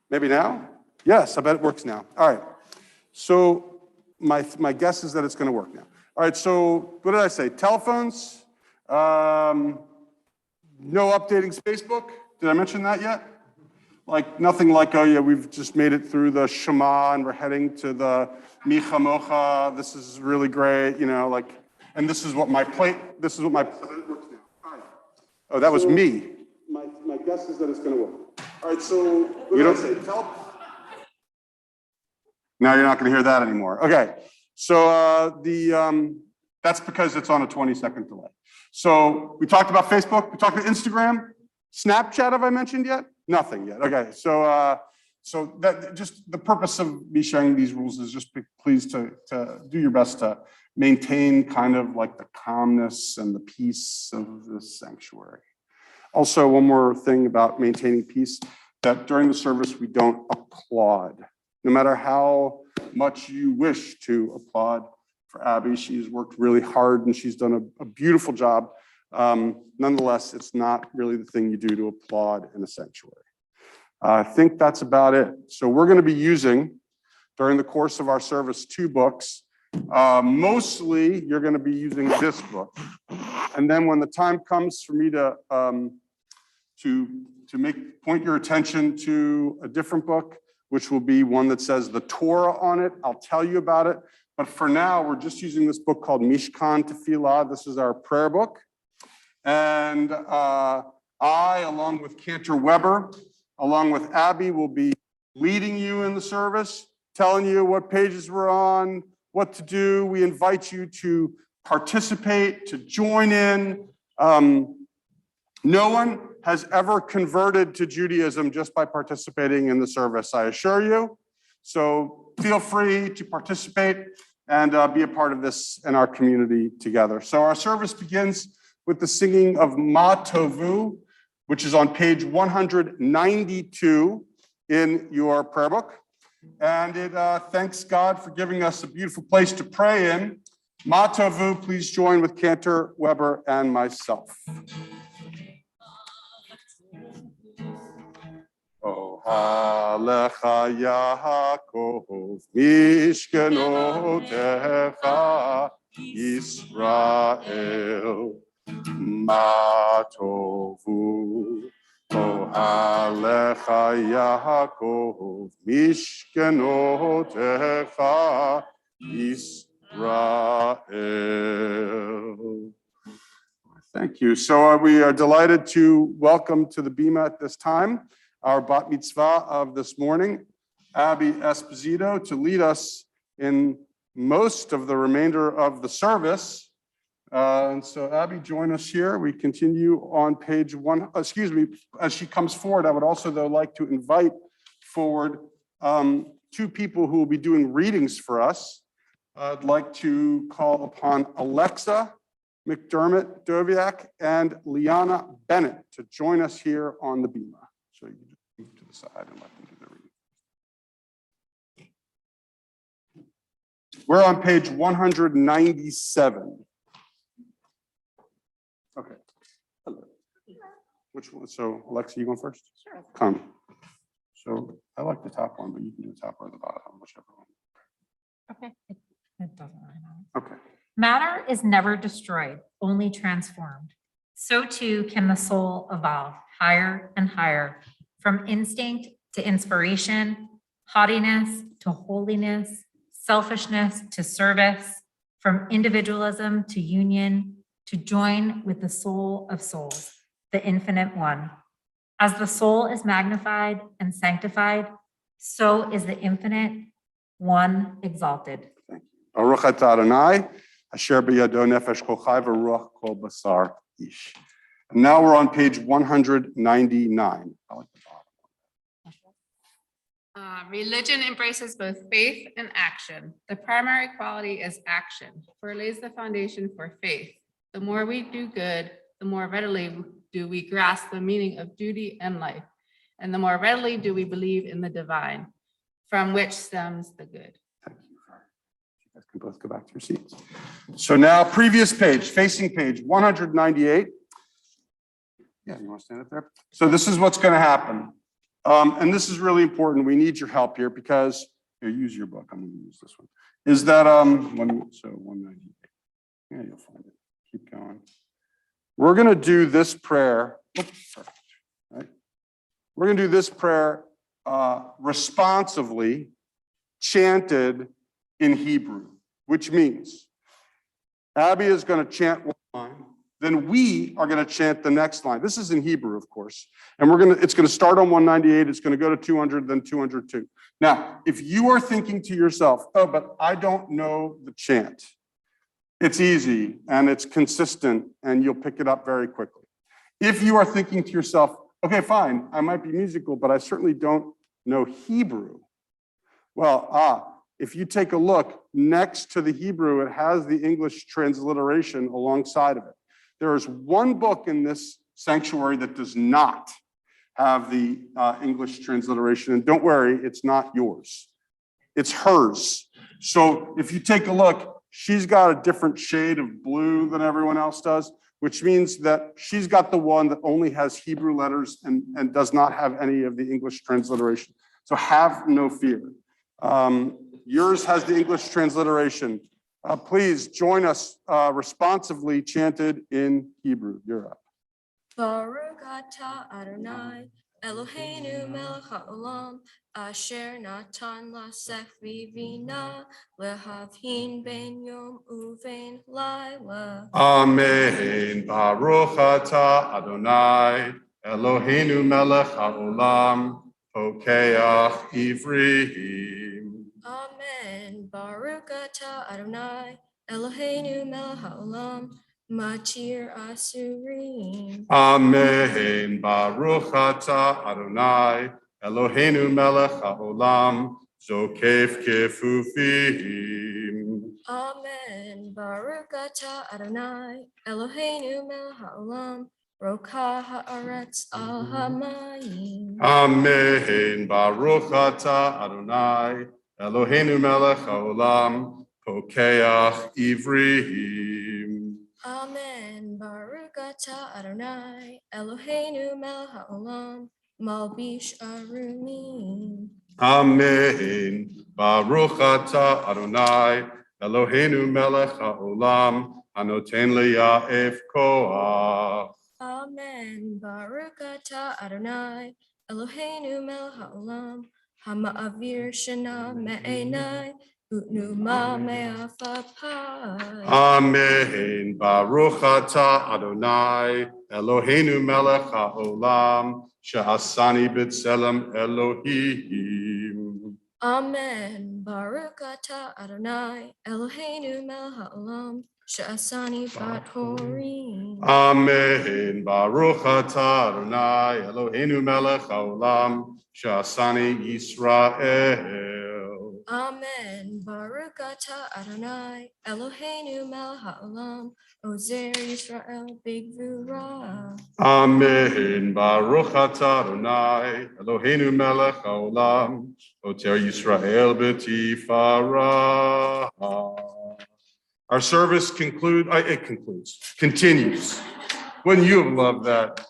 Maybe now? Yes, I bet it works now. All right. So my guess is that it's going to work now. All right, so what did I say? Telephones, no updating Facebook. Did I mention that yet? Like nothing like, oh yeah, we've just made it through the Shema and we're heading to the Micha Mocha. This is really great, like, and this is what my plate works now. All right. Oh, that was me. My guess is that it's going to work. All right, so what did I say? Now you're not going to hear that anymore. Okay, so that's because it's on a 20-second delay. So we talked about Facebook, we talked about Instagram, Snapchat. Have I mentioned yet? Nothing yet. Okay, so that just the purpose of me sharing these rules is just please to do your best to maintain kind of like the calmness and the peace of the sanctuary. Also, one more thing about maintaining peace, that during the service we don't applaud. No matter how much you wish to applaud for Abby, she's worked really hard and she's done a beautiful job. Nonetheless, it's not really the thing you do to applaud in a sanctuary. I think that's about it. So we're going to be using, during the course of our service, 2 books. Mostly, you're going to be using this book. And then when the time comes for me to point your attention to a different book, which will be one that says the Torah on it, I'll tell you about it. But for now, we're just using this book called Mishkan Tefillah. This is our prayer book. And I, along with Cantor Weber, along with Abby, will be leading you in the service, telling you what pages we're on, what to do. We invite you to participate, to join in. No one has ever converted to Judaism just by participating in the service, I assure you. So feel free to participate and be a part of this in our community together. So our service begins with the singing of Ma Tovu, which is on page 192 in your prayer book. And it thanks God for giving us a beautiful place to pray in. Ma Tovu, please join with Cantor Weber and myself. Oh, Halecha Yaakov, Mishkenotecha, Yisrael, Ma Tovu. Oh, Halecha Yaakov, Mishkenotecha, Yisrael. Thank you. So we are delighted to welcome to the Bima at this time our bat mitzvah of this morning, Abby Esposito, to lead us in most of the remainder of the service. And so Abby, join us here. We continue on page 1, as she comes forward, I would also though like to invite forward 2 people who will be doing readings for us. I'd like to call upon Alexa McDermott Doviak and Liana Bennett to join us here on the Bima. So you can just move to the side and let them do the reading. We're on page 197. Okay. Hello. Which one? So Alexa, you going first? Sure. Come. So I like the top one, but you can do the top or the bottom, whichever one. Okay. It doesn't really matter. Okay. Matter is never destroyed, only transformed. So too can the soul evolve higher and higher, from instinct to inspiration, haughtiness to holiness, selfishness to service, from individualism to union, to join with the soul of souls, the infinite one. As the soul is magnified and sanctified, so is the infinite one exalted. Thank you. Baruch atah Adonai, asher b'yado nefesh kol chai v'ruach kol basar ish. And now we're on page 199. I like the bottom. Religion embraces both faith and action. The primary quality is action, for it lays the foundation for faith. The more we do good, the more readily do we grasp the meaning of duty and life, and the more readily do we believe in the divine, from which stems the good. Thank you. You guys can both go back to your seats. So now, previous page, facing page 198. Yeah, you want to stand up there? So this is what's going to happen. and this is really important. We need your help here because, here, use your book. I'm going to use this one. Is that, 198. Yeah, you'll find it. Keep going. We're going to do this prayer. Perfect. Right? We're going to do this prayer responsively, chanted in Hebrew, which means Abby is going to chant one line, then we are going to chant the next line. This is in Hebrew, of course, and it's going to start on 198. It's going to go to 200, then 202. Now, if you are thinking to yourself, oh, but I don't know the chant, it's easy and it's consistent and you'll pick it up very quickly. If you are thinking to yourself, okay, fine, I might be musical, but I certainly don't know Hebrew. Well, if you take a look next to the Hebrew, it has the English transliteration alongside of it. There is one book in this sanctuary that does not have the English transliteration. And don't worry, it's not yours. It's hers. So if you take a look, she's got a different shade of blue than everyone else does, which means that she's got the one that only has Hebrew letters and does not have any of the English transliteration. So have no fear. Yours has the English transliteration. Please join us responsively chanted in Hebrew. You're up. Baruch atah Adonai Eloheinu melech haolam asher natan lasech vivina lehavhin ben yom uven laila. Amen. Baruch atah Adonai Eloheinu melech haolam pokeach ivrihim. Amen. Baruch atah Adonai Eloheinu melech haolam matir asurim. Amen. Baruch atah Adonai Eloheinu melech haolam zokef kefufim. Amen. Baruch atah Adonai Eloheinu melech haolam roka haaretz al hamayim. Amen. Baruch atah Adonai Eloheinu melech haolam pokeach ivrihim. Amen. Baruch atah Adonai Eloheinu melech haolam malbish arumim. Amen. Baruch atah Adonai Eloheinu melech haolam hanoten liya'ef koach. Amen. Baruch atah Adonai Eloheinu melech haolam hama'avir shana me'enai utnuma me'afapai. Amen. Baruch atah Adonai Eloheinu melech haolam she'asani b'tselem Elohim. Amen. Baruch atah Adonai Eloheinu melech haolam she'asani bat horim. Amen. Baruch atah Adonai Eloheinu melech haolam she'asani Yisrael. Amen. Baruch atah Adonai Eloheinu melech haolam ozer Yisrael bigvura. Amen. Baruch atah Adonai Eloheinu melech haolam oter Yisrael b'tifara. Our service continues. Wouldn't you have loved that?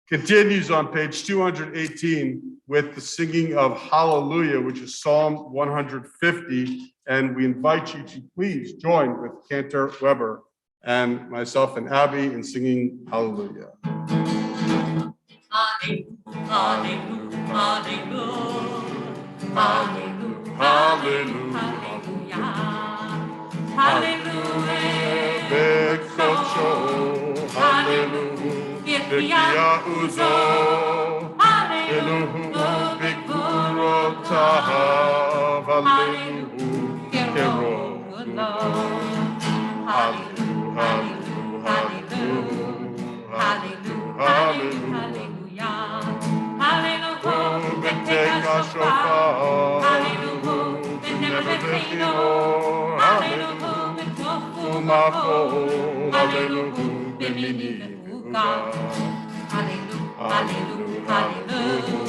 Continues on page 218 with the singing of Hallelujah, which is Psalm 150. And we invite you to please join with Cantor Weber and myself and Abby in singing Hallelujah. Hallelujah, hallelujah, hallelujah, hallelujah, hallelujah, hallelujah, uzo, hallelujah, bikurotav, hallelujah, hallelujah, hallelujah, hallelujah, hallelujah, beteka shofar, hallelujah, never betino, hallelujah, betofu mafo, hallelujah, benini befuka, hallelujah, hallelujah, hallelujah,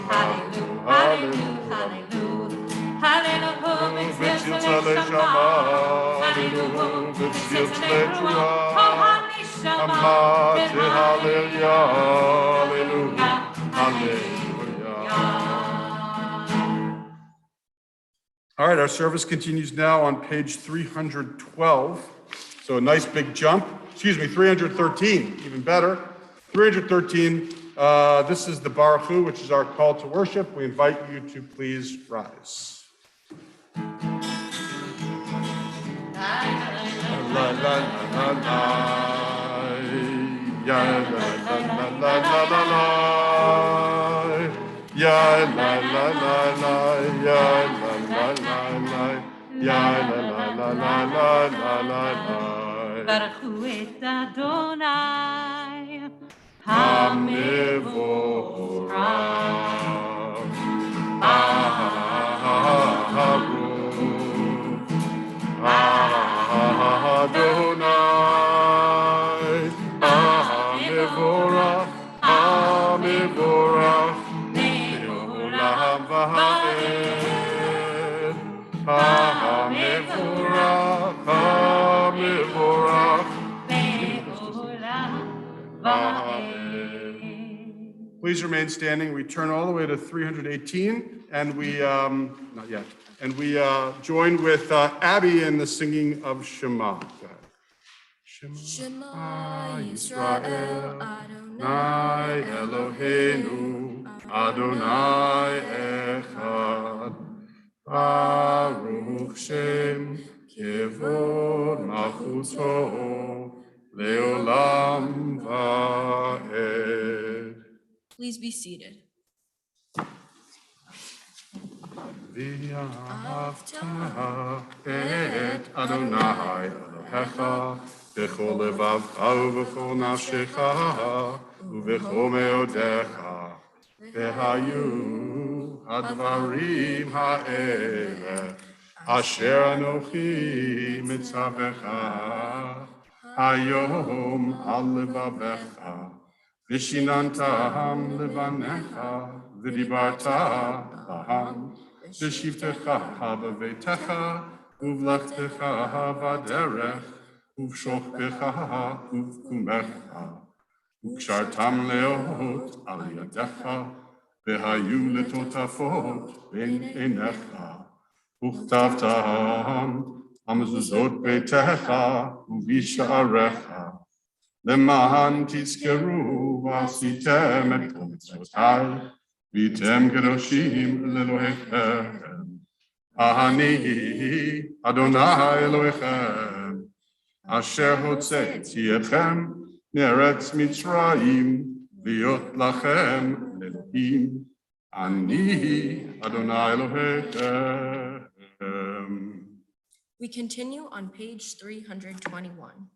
hallelujah, hallelujah, hallelujah, b'tzil tzaleshama, hallelujah, b'tzil tzaleshama, Hallelujah, hallelujah, hallelujah, right, our service continues now on page 312. So a nice big jump. Excuse me, 313, even better. 313. This is the Baruch Hu, which is our call to worship. We invite you to please rise. La la la la la. Ya la la la la la la la. Ya la la la la. Ya la la la la. Ya la la la la la la la la. ברכו את אדוני המבורך. אדוני המבורך, המבורך, לעולם ועד. המבורך, המבורך, לעולם ועד. Please remain standing. We turn all the way to 318, and we, not yet, and we join with Abby in the singing of Shema. Go ahead. Shema Yisrael Adonai Eloheinu, Adonai Echad, Baruch Shem, Kevod Malchuto, Leolam Va'ed. Please be seated. V'ahavta et Adonai Elohecha b'chol levavcha u'b'chol nafshecha u'b'chol meodecha v'hayu hadvarim ha'ele asher anochi mitzavecha hayom al levavecha v'shinantam levanecha v'dibarta laham v'shivtecha b'veitecha uvlachtecha b'derech uvshoktecha uvkumecha ukshartam leot al yadecha v'hayu letotafot ben einecha uchtavtam amazuzot beitecha uvisha'arecha למען תזכרו ועשיתם את כל מצוותיי, והייתם קדושים לאלוהיכם. אני אדוני אלוהיכם, אשר הוצאתי אתכם מארץ מצרים, להיות לכם לאלוהים. אני אדוני אלוהיכם. We continue on page 321.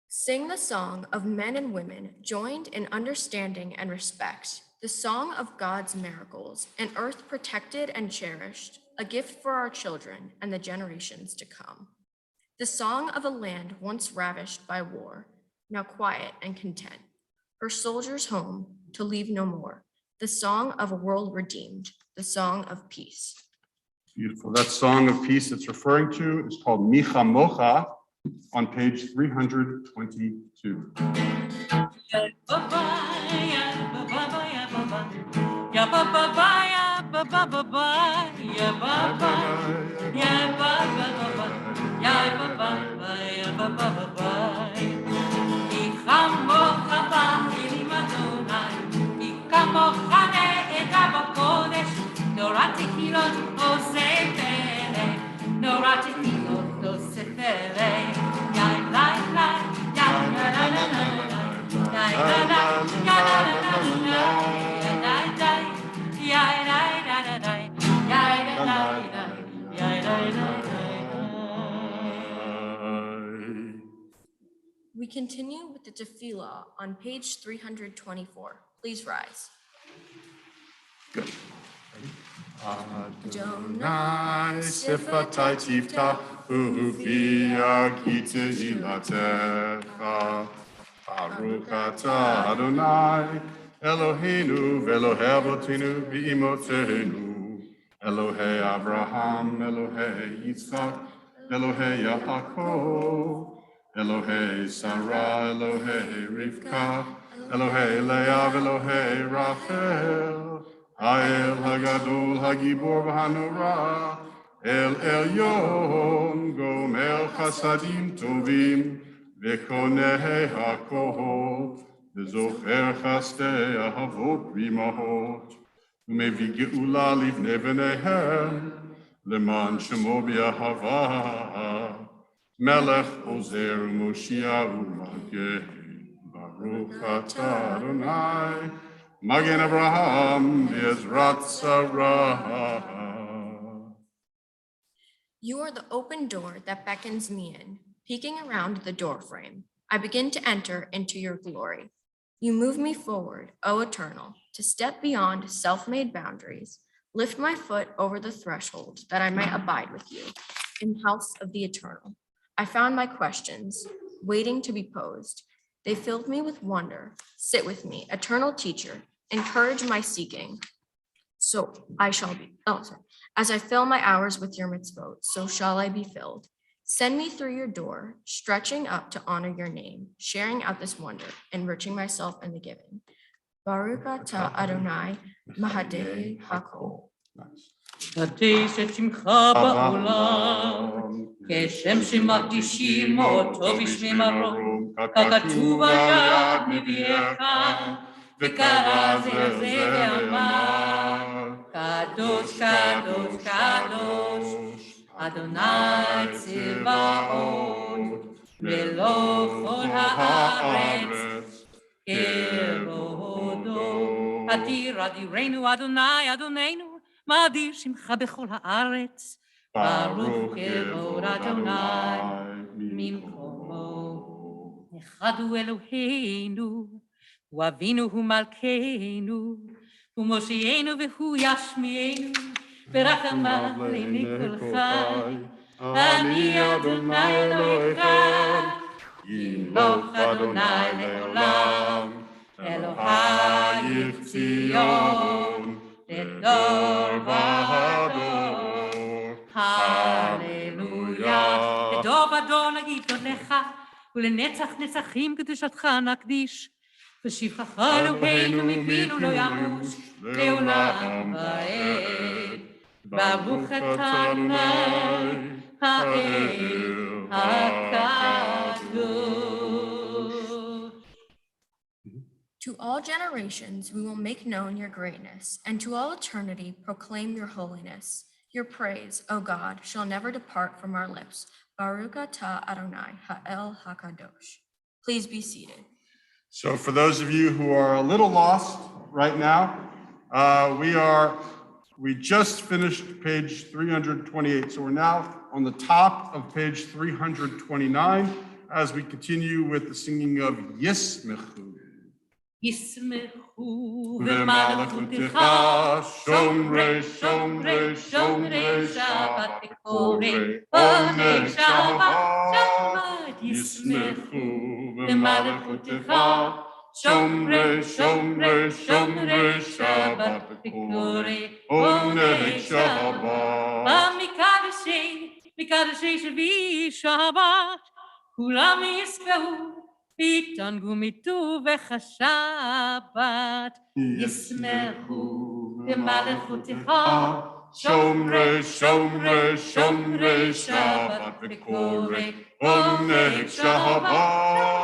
Sing the song of men and women joined in understanding and respect, the song of God's miracles, an earth protected and cherished, a gift for our children and the generations to come. The song of a land once ravished by war, now quiet and content, her soldiers home to leave no more, the song of a world redeemed, the song of peace. Beautiful. That song of peace it's referring to is called Micha Mocha on page 322. We continue with the tefillah on page 324. Please rise. Good. Adonai sifatai tiftach uvi agite ilatecha. Baruch atah Adonai Eloheinu ve'Elohei avotenu v'imotenu. Elohei Abraham, Elohei Yitzchak, Elohei Yaakov. Elohei Sarah, Elohei Rivka, Elohei Leah, Elohei Rachel, Ha'el Hagadol, Hagibor v'Hanora, El Elyon, Gomer Chasadim Tovim, V'konei HaKohot, V'zocher Chastei Ahavot V'imahot, U'mevii Geula Livnei B'neihem, Leman Shemo B'Yahava, Melech Ozer Moshiach Umageh, Baruch Atah Adonai, Magen Abraham V'Ezrat Sarah. You are the open door that beckons me in. Peeking around the doorframe, I begin to enter into your glory. You move me forward, O Eternal, to step beyond self-made boundaries, lift my foot over the threshold that I might abide with you in house of the Eternal. I found my questions waiting to be posed. They filled me with wonder. Sit with me, eternal teacher, encourage my seeking. So I shall be, as I fill my hours with your mitzvot, so shall I be filled. Send me through your door, stretching up to honor your name, sharing out this wonder, enriching myself in the giving. Baruch atah Adonai, Mahadei Hakol. קדש את שמך בעולם, כשם שמקדישים אותו בשמי מרום, ככתוב על יד נביאך, וקרא זה ואמר, קדוש, קדוש, קדוש, אדוני צבאות, מלוא כל הארץ, כבודו. אדיר אדירנו אדוני אדוננו, מאדיר שמך בכל הארץ, ברוך כבוד אדוני ממקומו. אחד הוא אלוהינו, הוא אבינו הוא מלכנו, הוא מושיענו והוא ישמיענו, ברחמיו לעיני כל חי. אני אדוני אלוהיך, ימלוך אדוני לעולם, אלוהי ציון, לדור ודור. הללויה. לדור ודור נגיד תודך, ולנצח נצחים קדושתך נקדיש. ושבחך אלוהינו מפינו לא יחוש, לעולם ועד. ברוך אתה אדוני, האל הקדוש. To all generations, we will make known your greatness, and to all eternity proclaim your holiness. Your praise, O God, shall never depart from our lips. Baruch atah Adonai, Ha'el HaKadosh. Please be seated. So for those of you who are a little lost right now, we just finished page 328. So we're now on the top of page 329 as we continue with the singing of Yismechu. ישמחו במלכותך, שומרי, שומרי, שומרי שבת בקורי, עונג שבת. ישמחו במלכותך, שומרי, שומרי, שומרי שבת בקורי, עונג שבת. מקדשי שבי שבת, כולם ישמחו, יתענגו מטובך השבת, ישמחו במלכותך, שומרי, שומרי, שומרי שבת בקורי, עונג שבת.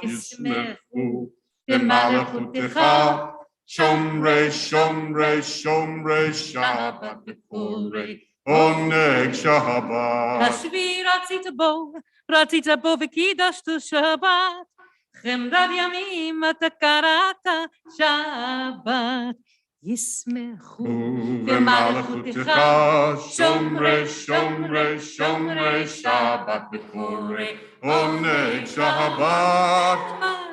ישמחו במלכותך, שומרי, שומרי, שומרי שבת בקורי, עונג שבת. השבי רצית בו וקידשת שבת, חמדת ימים אתה קראת שבת. ישמחו במלכותך, שומרי, שומרי, שומרי שבת בקורי, עונג שבת.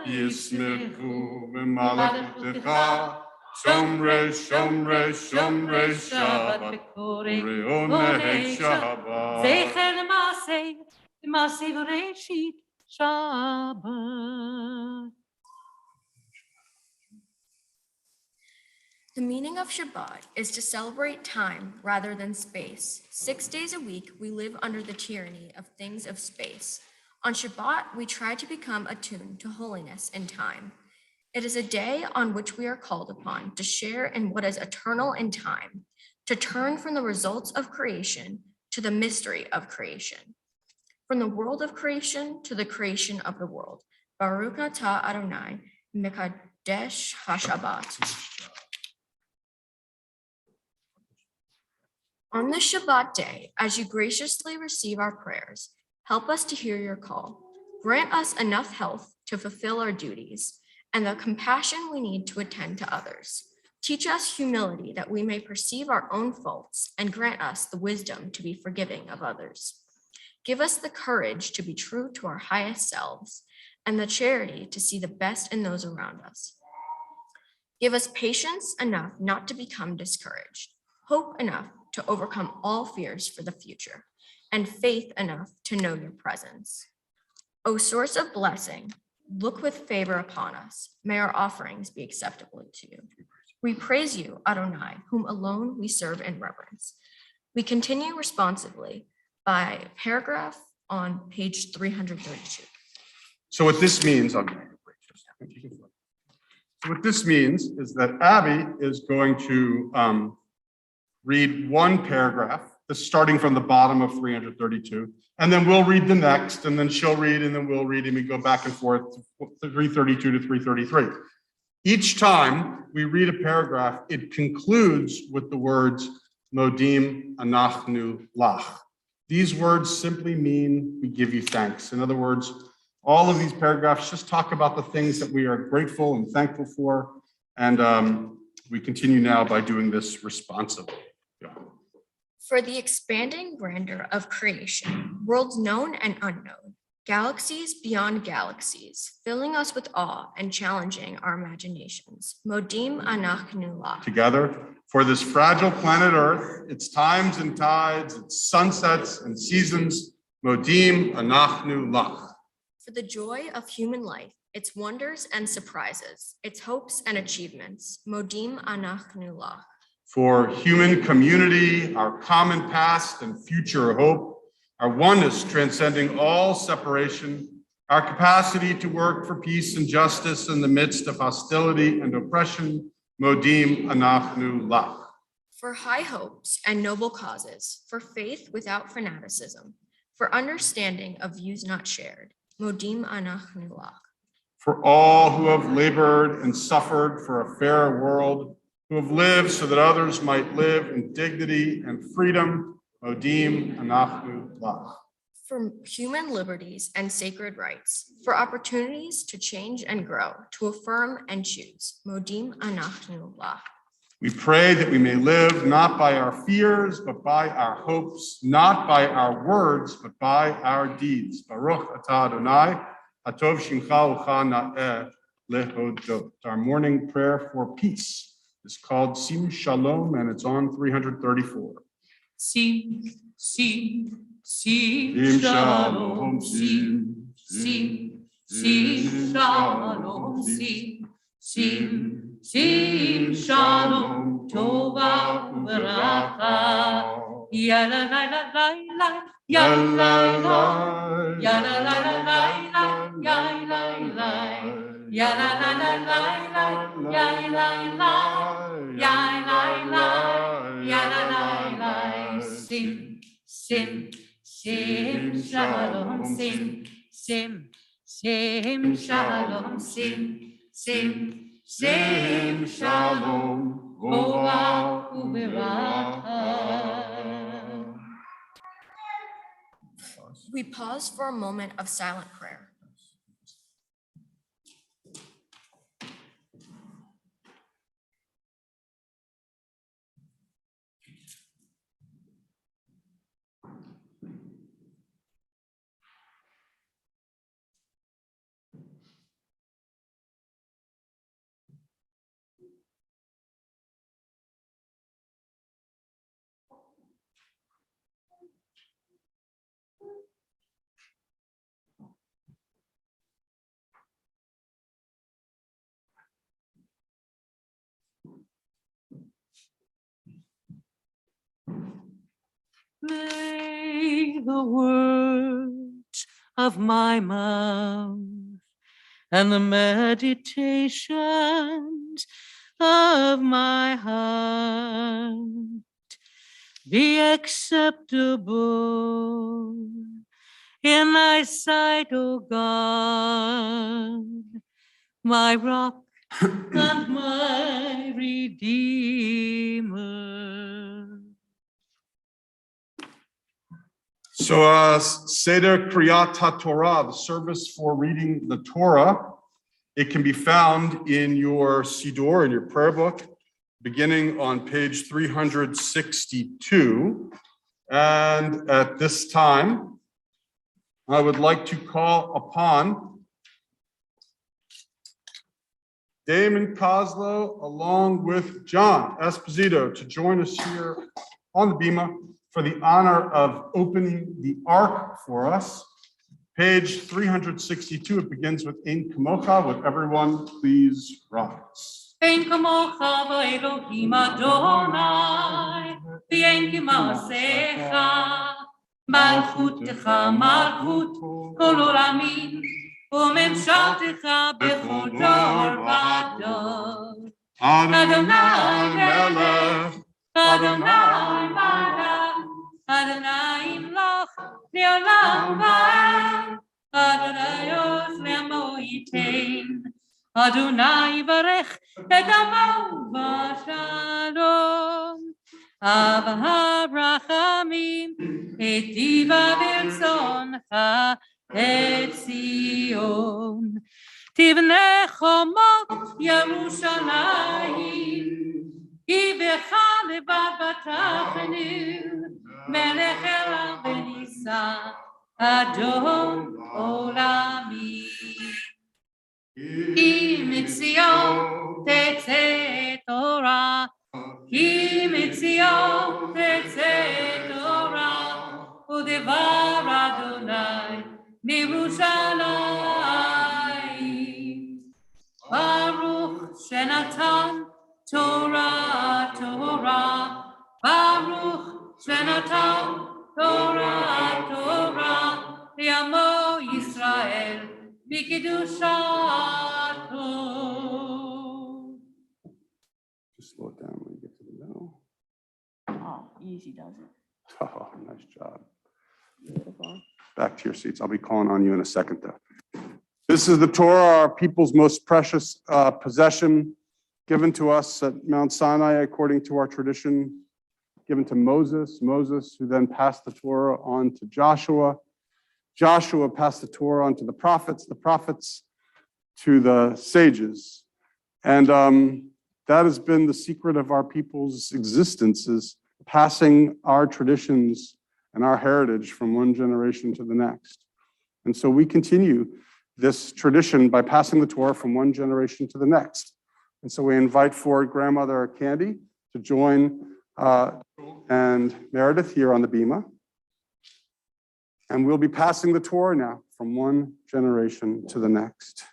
ישמחו במלכותך, שומרי, שומרי, שומרי שבת בקורי, עונג שבת. זכר למעשה בראשית שבת. The meaning of Shabbat is to celebrate time rather than space. 6 days a week, we live under the tyranny of things of space. On Shabbat, we try to become attuned to holiness in time. It is a day on which we are called upon to share in what is eternal in time, to turn from the results of creation to the mystery of creation, from the world of creation to the creation of the world. Baruch atah Adonai, Mekadesh HaShabbat. On this Shabbat day, as you graciously receive our prayers, help us to hear your call. Grant us enough health to fulfill our duties and the compassion we need to attend to others. Teach us humility that we may perceive our own faults and grant us the wisdom to be forgiving of others. Give us the courage to be true to our highest selves and the charity to see the best in those around us. Give us patience enough not to become discouraged, hope enough to overcome all fears for the future, and faith enough to know your presence. O source of blessing, look with favor upon us. May our offerings be acceptable to you. We praise you, Adonai, whom alone we serve in reverence. We continue responsively by paragraph on page 332. So what this means, I'll give you a break for a second. You can flip. So what this means is that Abby is going to read one paragraph, starting from the bottom of 332, and then we'll read the next, and then she'll read, and then we'll read, and we go back and forth, 332 to 333. Each time we read a paragraph, it concludes with the words, Modim Anachnu Lach. These words simply mean we give you thanks. In other words, all of these paragraphs just talk about the things that we are grateful and thankful for, and we continue now by doing this responsibly. Yeah. For the expanding grandeur of creation, worlds known and unknown, galaxies beyond galaxies, filling us with awe and challenging our imaginations. Modim Anachnu Lach. Together, for this fragile planet Earth, its times and tides, its sunsets and seasons, Modim Anachnu Lach. For the joy of human life, its wonders and surprises, its hopes and achievements. Modim Anachnu Lach. For human community, our common past and future hope, our oneness transcending all separation, our capacity to work for peace and justice in the midst of hostility and oppression, Modim Anachnu Lach. For high hopes and noble causes, for faith without fanaticism, for understanding of views not shared, Modim Anachnu Lach. For all who have labored and suffered for a fairer world, who have lived so that others might live in dignity and freedom, Modim Anachnu Lach. For human liberties and sacred rights, for opportunities to change and grow, to affirm and choose, Modim Anachnu Lach. We pray that we may live not by our fears, but by our hopes, not by our words, but by our deeds. Baruch atah Adonai, hatov shimcha ucha na'eh lehodot. Our morning prayer for peace is called Sim Shalom, and it's on 334. Sim, sim, sim, Sim shalom, shalom, sim, sim, sim, shalom, sim, sim, sim, shalom, tova uveracha. Ya la la la la la, ya la la, ya la la la la la, ya la la, ya la la la la la, ya la la, ya la la, ya la la la. Sim, sim, sim, shalom, sim, sim, sim, shalom, sim, sim, sim, shalom, tova uveracha. We pause for a moment of silent prayer. May the words of my mouth and the meditations of my heart be acceptable in thy sight, O God, my rock and my redeemer. So, Seder Kriyat HaTorah, the service for reading the Torah, it can be found in your Siddur, in your prayer book, beginning on page 362. And at this time, I would like to call upon Damon Kozlow, along with John Esposito, to join us here on the bima for the honor of opening the ark for us. Page 362, it begins with Ein Kamocha. Would everyone please rise? Ein kamocha v'Elohim Adonai, v'ein k'ma'asecha, malchutecha malchut kol olamim, u'memshaltecha bechol dor v'dor. Adonai melech, Adonai malach, Adonai imloch le'olam va'ed, Adonai oz le'amo yitein, Adonai yivarech et amo v'shalom, Av rachamim et diva b'rtzoncha et Zion. Tivnei chomot Yerushalayim, Ibecha levad batachenu, Melech elam v'nisa, Adon olami. Ki mitzion tetze Torah, Ki mitzion tetze Torah, U'devar Adonai mirushalayim. Baruch shenatan Torah, Torah, Baruch shenatan Torah, Torah, Yamo Yisrael, B'kedushato. Just slow it down when you get to the middle. Oh, easy does it. Oh, nice job. Back to your seats. I'll be calling on you in a second, though. This is the Torah, our people's most precious possession, given to us at Mount Sinai according to our tradition, given to Moses, who then passed the Torah on to Joshua. Joshua passed the Torah on to the prophets to the sages. And that has been the secret of our people's existence, is passing our traditions and our heritage from one generation to the next. And so we continue this tradition by passing the Torah from one generation to the next. And so we invite forward Grandmother Candy to join and Meredith here on the bima. And we'll be passing the Torah now from one generation to the next.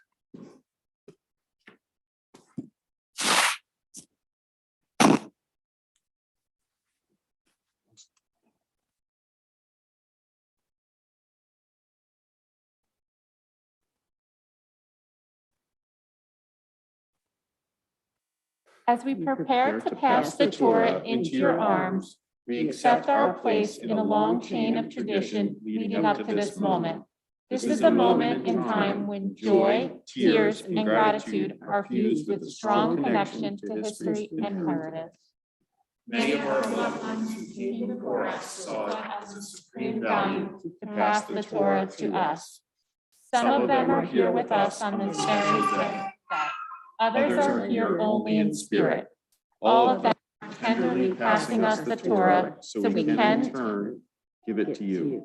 As we prepare to pass the Torah into your arms, we accept our place in a long chain of tradition leading up to this moment. This is a moment in time when joy, tears, and gratitude are fused with a strong connection to history and heritage. Many of our loved ones who came before us saw it as a supreme value to pass the Torah to us. Some of them are here with us on this very day. Others are here only in spirit. All of them are tenderly passing us the Torah so we can in turn give it to you.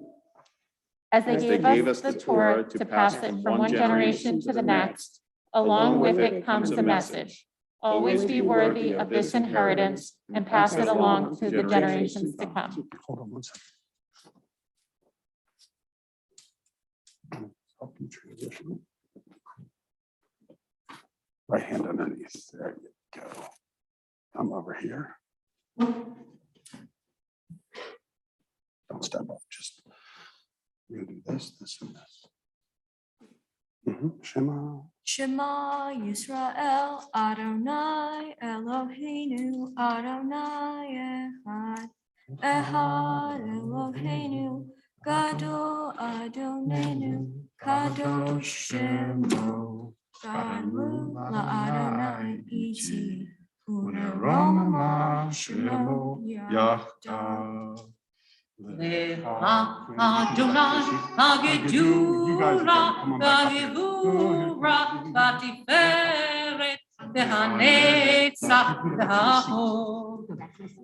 As they gave us the Torah to pass it from one generation to the next, along with it comes a message. Always be worthy of this inheritance and pass it along to the generations to come. Hold on one second. Help you transition. Right hand underneath. There you go. I'm over here. Don't step up. Just we're gonna do this, this, and this. Shema. Shema Yisrael, Adonai Eloheinu, Adonai Echad. Echad Eloheinu, Gadol Adonenu, Kadosh Shemo. Baruch LaAdonai Iti, Uneroma Shemo Yachdav. Adonai, Hagedura, Hagevura, Batiferet, Behanetzach, Behahod,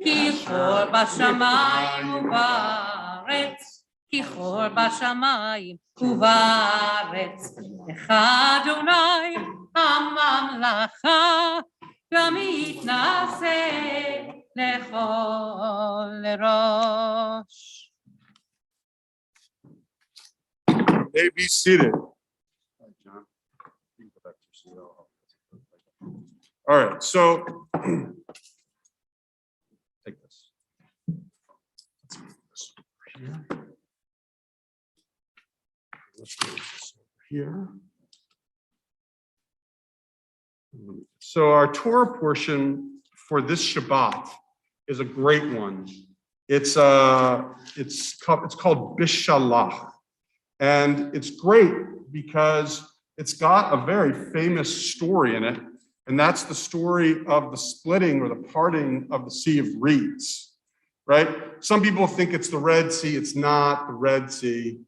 Kichor Bashamayim Uvaretz, Kichor Bashamayim Uvaretz, Adonai, Hamamlacha, Gamitnaseh. Lechol Rosh. May be seated. All right, so take this. Let's move this over here. Let's move this over here. So our Torah portion for this Shabbat is a great one. It's called Bishalach. And it's great because it's got a very famous story in it. And that's the story of the splitting or the parting of the Sea of Reeds, right? Some people think it's the Red Sea. It's not the Red Sea.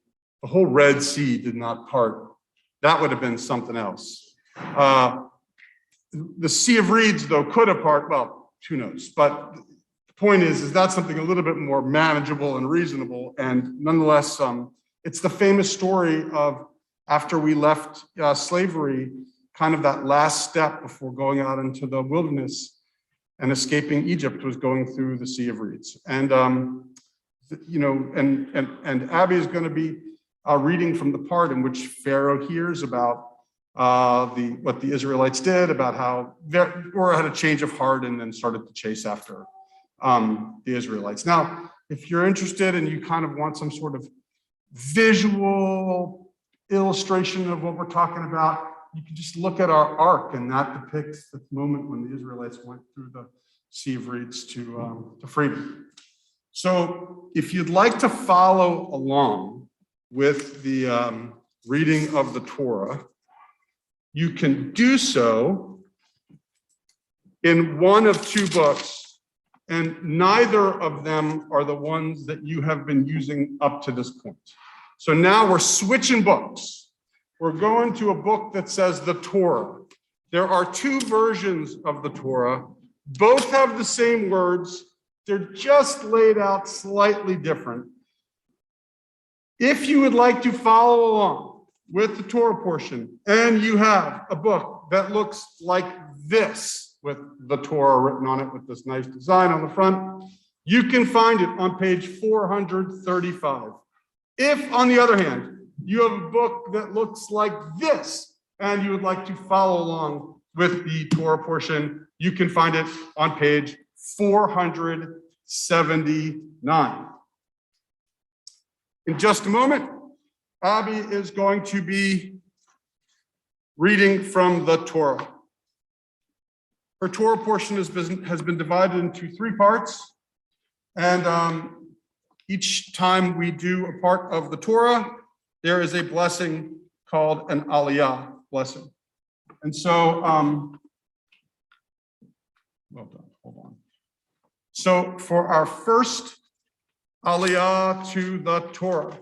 The whole Red Sea did not part. That would have been something else. The Sea of Reeds, though, could have parted. Well, who knows? But the point is that's something a little bit more manageable and reasonable. And nonetheless, it's the famous story of after we left slavery, kind of that last step before going out into the wilderness and escaping Egypt was going through the Sea of Reeds. And, and Abby is going to be reading from the part in which Pharaoh hears about what the Israelites did, about how or had a change of heart and then started to chase after the Israelites. Now, if you're interested and you kind of want some sort of visual illustration of what we're talking about, you can just look at our ark, and that depicts the moment when the Israelites went through the Sea of Reeds to freedom. So if you'd like to follow along with the reading of the Torah, you can do so in one of two books, and neither of them are the ones that you have been using up to this point. So now we're switching books. We're going to a book that says the Torah. There are two versions of the Torah. Both have the same words. They're just laid out slightly different. If you would like to follow along with the Torah portion, and you have a book that looks like this with the Torah written on it with this nice design on the front, you can find it on page 435. If, on the other hand, you have a book that looks like this, and you would like to follow along with the Torah portion, you can find it on page 479. In just a moment, Abby is going to be reading from the Torah. Her Torah portion has been divided into three parts, and each time we do a part of the Torah, there is a blessing called an aliyah blessing. And so, well done, hold on. So for our first aliyah to the Torah,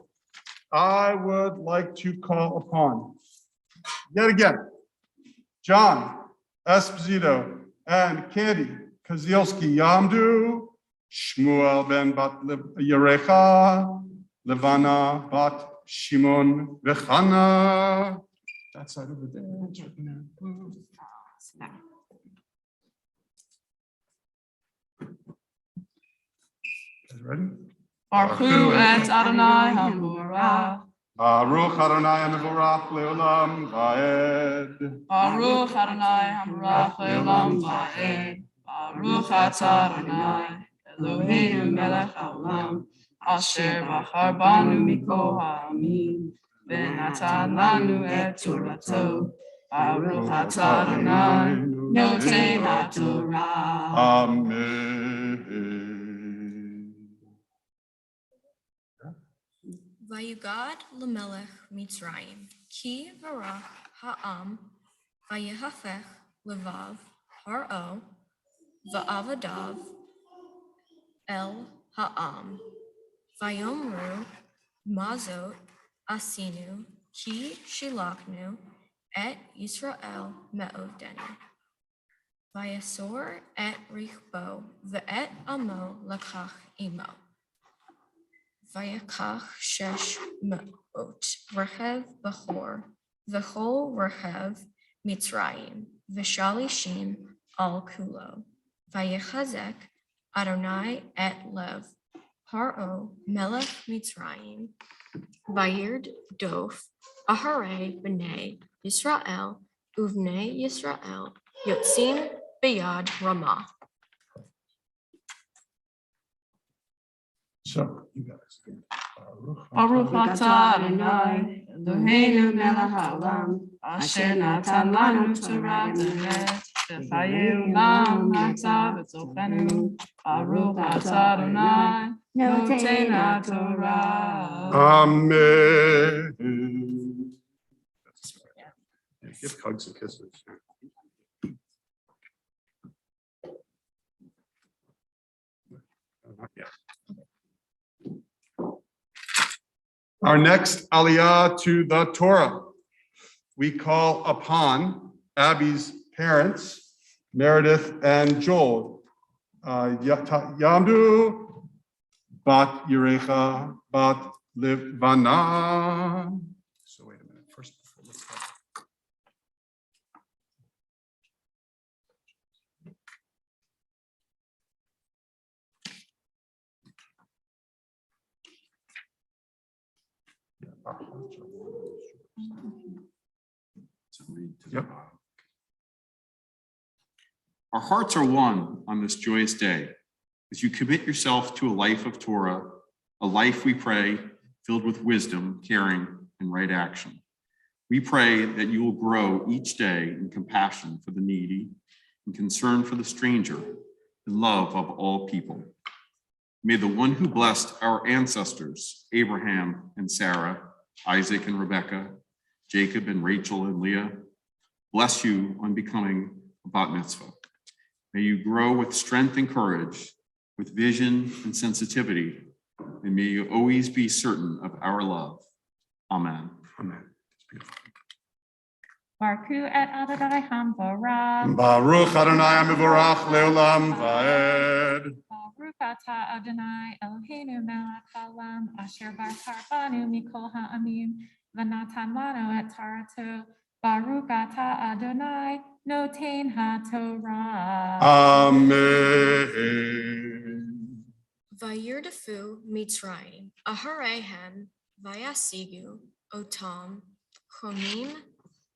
I would like to call upon, yet again, John Esposito and Candy Kozielski Yamdu, Shmuel ben Bat Yerecha, Levana Bat Shimon Vechana. That side over there. It's written there. Guys ready? Baruch et Adonai HaMorach. Baruch Adonai Mevorach Leolam Vaed. Baruch Adonai HaMorach Leolam Vaed. Baruch atah Adonai Eloheinu melech haolam, asher bachar banu mikol ha'amim, ונתן לנו את תורתו. ברוך אתה אדוני, נותן התורה. Amen. Vayugad lemelech Mitzrayim, ki varach ha'am, vayihafech levav haro, va'avadav el ha'am, vayomru mazot asinu, ki shilachnu et Yisrael me'odenu. Vayasor et richbo, ve'et amo lakach imo. Vayakach shesh me'ot rechev bechor, v'chol rechev Mitzrayim, v'shalishim al kulo. Vayachazek Adonai et lev, paro melech Mitzrayim, vayird dof, ahare b'nei Yisrael, uvnei Yisrael, yotzim b'yad Ramah. So, you guys. Baruch atah Adonai, Eloheinu melech haolam, asher natan lanu Torah emet, v'chayei olam hata b'tochenu. Baruch atah Adonai, noten haTorah. Amen. Yeah, give hugs and kisses. Not yet. Our next aliyah to the Torah. We call upon Abby's parents, Meredith and Joel. Yamdu bat Yerecha bat Livana. So wait a minute. First, let's start. Yep. Our hearts are one on this joyous day as you commit yourself to a life of Torah, a life, we pray, filled with wisdom, caring, and right action. We pray that you will grow each day in compassion for the needy, in concern for the stranger, in love of all people. May the one who blessed our ancestors, Abraham and Sarah, Isaac and Rebekah, Jacob and Rachel and Leah, bless you on becoming a bat mitzvah. May you grow with strength and courage, with vision and sensitivity, and may you always be certain of our love. Amen. Amen. Baruch et Adonai Hamvorach. Baruch Adonai Mevorach leolam vaed. Baruch atah Adonai Eloheinu melech haolam, asher barkar banu mikol ha'amim, v'natan lanu et tarato. Baruch atah Adonai noten haTorah. Amen. Vayirdefu Mitzrayim, aharehem, vayasigu, otam, chomim,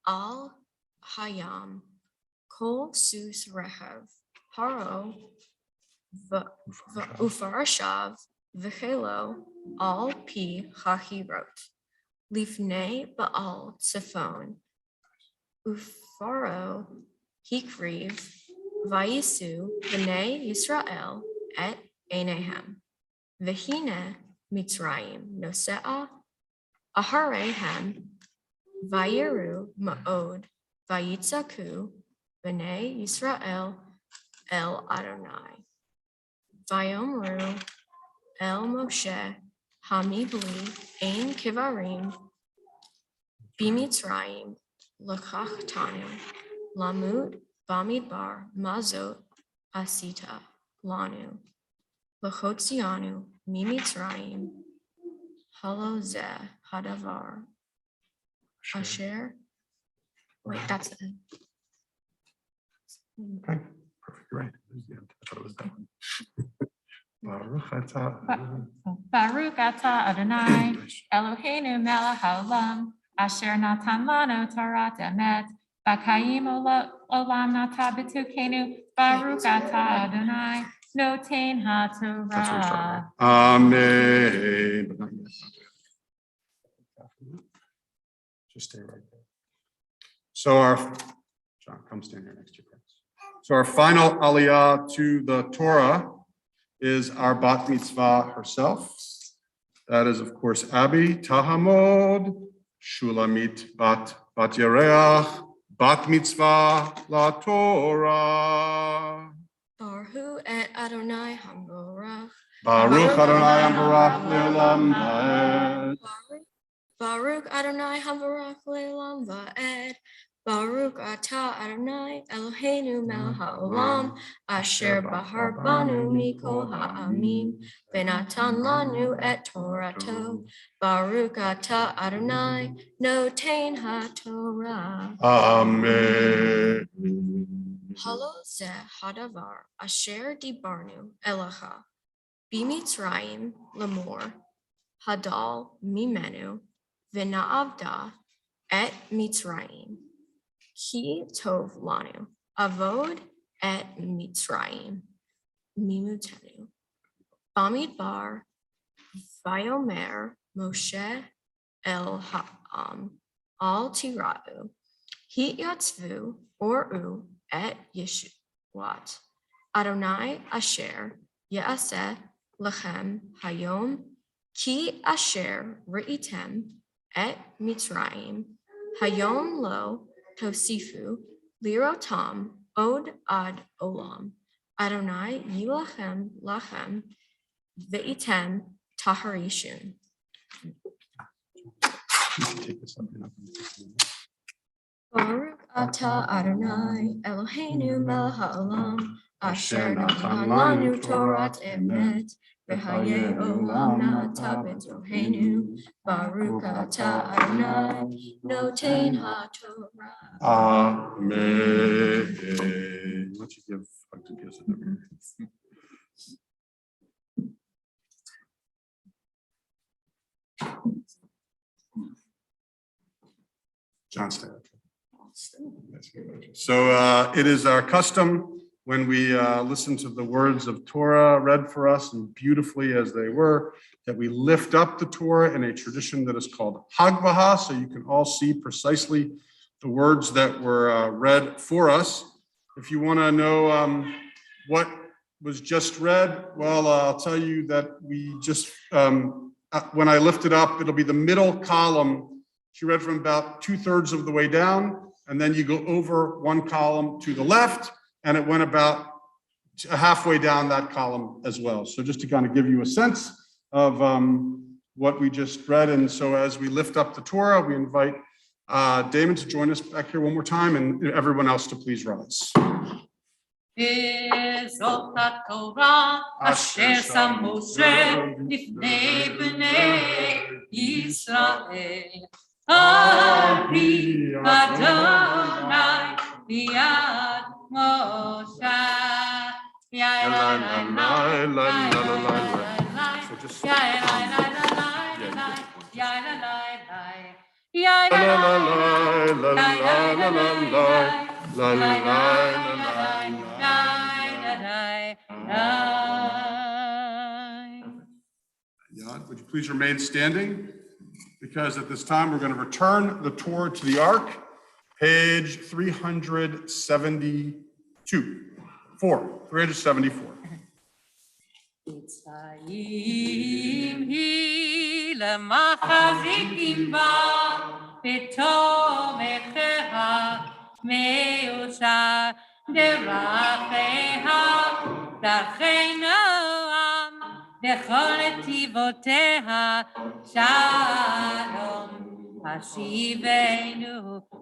al hayam, kol sus rehev, haro, ufarashav, v'chelo, al pi hahirot, lifnei baal tzefon, ufaro, hikriv, vayisu, v'nei Yisrael, et Enehem, v'hine Mitzrayim nosea, aharehem, vayiru ma'od, vayitzaku, v'nei Yisrael el Adonai, vayomru el Moshe, hamibli ein kivarim, b'Mitzrayim l'kachtanu, lamut b'midbar mazot asita lanu. L'chotzianu mimitzrayim halo zeh hadavar asher. Wait, that's it. Okay, perfect, right. There's the end. I thought it was that one. Baruch atah. Baruch atah Adonai Eloheinu melech haolam, asher natan lanu Torah emet, v'chayim olam nata b'tukenu. Baruch atah Adonai noten That's what we started, haTorah. right? Amen. But not yet. Just stay right there. So John, come stand here next to your parents. So our final aliyah to the Torah is our bat mitzvah herself. That is, of course, Abby Tahamod, Shulamit bat Yareach, bat mitzvah la Torah. Baruch et Adonai Hamorach. Baruch Adonai Ambarach le'olam va'ed. Baruch Adonai Hamorach le'olam va'ed. Baruch atah Adonai Eloheinu melech haolam, asher bahar banu mikol ha'amim, v'natan lanu et Torato. Baruch atah Adonai noten haTorah. Amen. Halo ze hadavar asher dibarnu elacha b'Mitzrayim lemor hadal mimenu v'na'avda et Mitzrayim ki tov lanu avod et Mitzrayim mimutenu bamidbar vayomer Moshe el ha'am al tira'u hityatzvu oru et Yeshuat Adonai asher ya'aseh lechem hayom ki asher re'item et Mitzrayim hayom lo tosifu lirotam od ad olam Adonai yilachem lachem ve'item taharishun. Take this up and up. Baruch atah Adonai Eloheinu melech haolam asher natan lanu Torat emet v'hayei olam na'ata b'tohenu. Baruch atah Adonai noten haTorah. Amen. Why don't you give hugs and kisses, everybody? John, stay up. So it is our custom when we listen to the words of Torah read for us and beautifully as they were, that we lift up the Torah in a tradition that is called Hagvaha, so you can all see precisely the words that were read for us. If you want to know what was just read, well, I'll tell you that we just, when I lift it up, it'll be the middle column. She read from about 2/3 of the way down, and then you go over one column to the left, and it went about halfway down that column as well. So just to kind of give you a sense of what we just read. And so as we lift up the Torah, we invite Damon to join us back here one more time, and everyone else to please rise. Zot HaTorah asher sam Moshe lifnei bnei Yisrael. Ari Adonai biyad Moshe. So just Yad, would you please remain standing? Because at this time, we're going to return the Torah to the Ark, page 374. Mitzrayim hi lemachzikim ba betomecha meusha deracheha darchei noam bechol netivoteha shalom hashivenu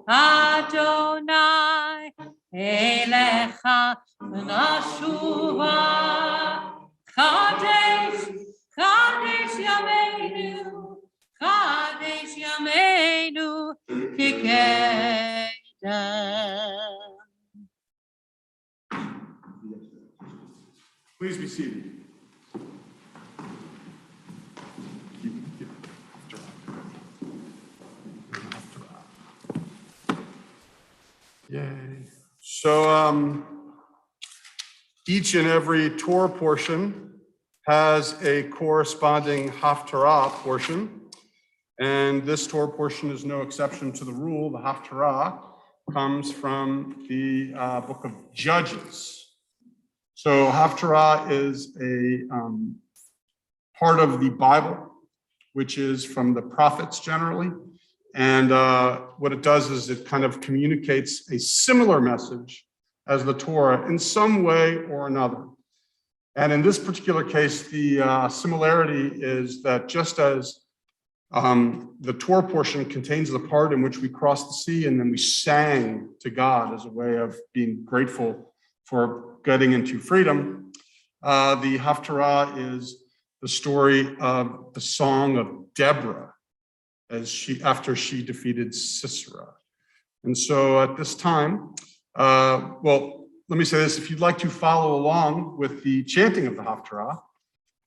Adonai elecha nashuva Kadesh, Kadesh Yameinu, Kikedah. Please be seated. Yay. So each and every Torah portion has a corresponding Haftarah portion. And this Torah portion is no exception to the rule. The Haftarah comes from the book of Judges. So Haftarah is a part of the Bible, which is from the prophets generally. And what it does is it kind of communicates a similar message as the Torah in some way or another. And in this particular case, the similarity is that just as the Torah portion contains the part in which we crossed the sea and then we sang to God as a way of being grateful for getting into freedom, the Haftarah is the story of the song of Deborah after she defeated Sisera. And so at this time, well, let me say this, if you'd like to follow along with the chanting of the Haftarah,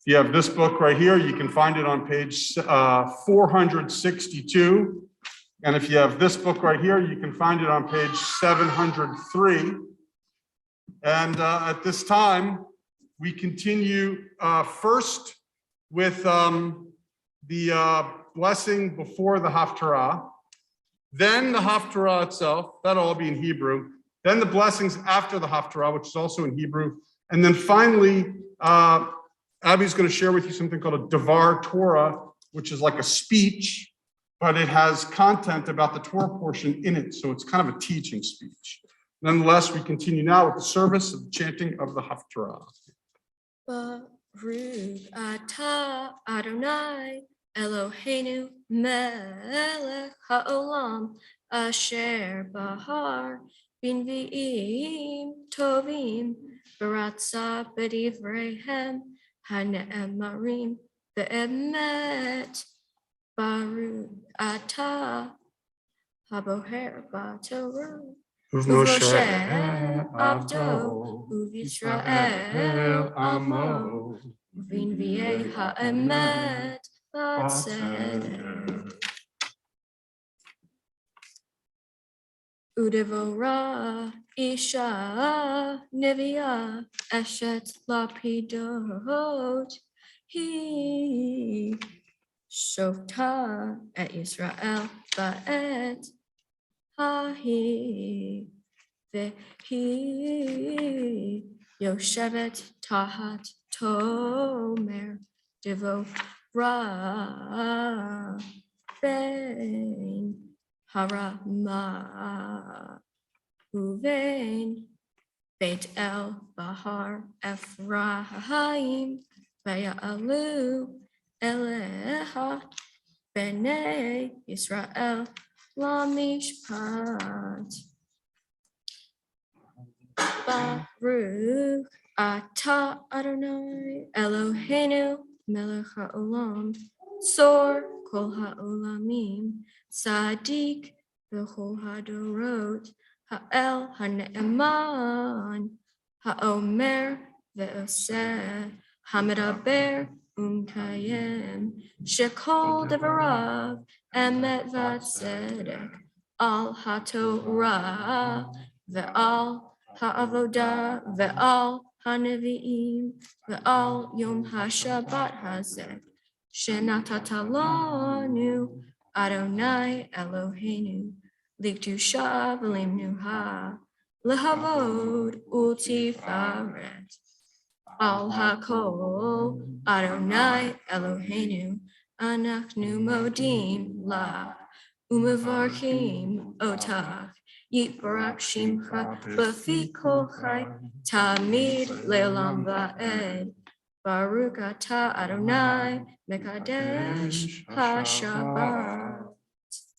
if you have this book right here, you can find it on page 462. And if you have this book right here, you can find it on page 703. And at this time, we continue first with the blessing before the Haftarah, then the Haftarah itself, that'll all be in Hebrew, then the blessings after the Haftarah, which is also in Hebrew, and then finally, Abby's going to share with you something called a Dvar Torah, which is like a speech, but it has content about the Torah portion in it, so it's kind of a teaching speech. Nonetheless, we continue now with the service of the chanting of the Haftarah. Baruch atah Adonai Eloheinu melech haolam asher bahar binviim tovim baratza b'divreihem hane'emarim be'emet. Baruch atah haboher b'torah Moshe Abdo U'Yisrael Amo U'Vinviei ha'emet b'tzedek U'Devorah Isha Neviah Eshet Lapidot Hi Shofta et Yisrael ba'et Hahi vehi Yoshevet tahat tomer Devorah ben harama uvein Beit El Bahar Ephraim Ve'alu Eleha Bnei Yisrael Lamishpat. Baruch atah Adonai Eloheinu melech haolam sor kol haolamim tzaddik b'chol hadorot ha'el hane'eman ha'omer ve'oseh ha'medaber umkayem shekol devarav emet v'tzedek al haTorah ve'al ha'avodah ve'al ha'nevi'im ve'al yom ha'shabbat hazeh shenatata lanu Adonai Eloheinu likdusha v'limnuha lehavod u'tifaret al hakol Adonai Eloheinu anachnu modim la umevarchim otach yitbarak shimcha b'fi kol chai tamid le'olam va'ed. Baruch atah Adonai mekadesh hashabbat.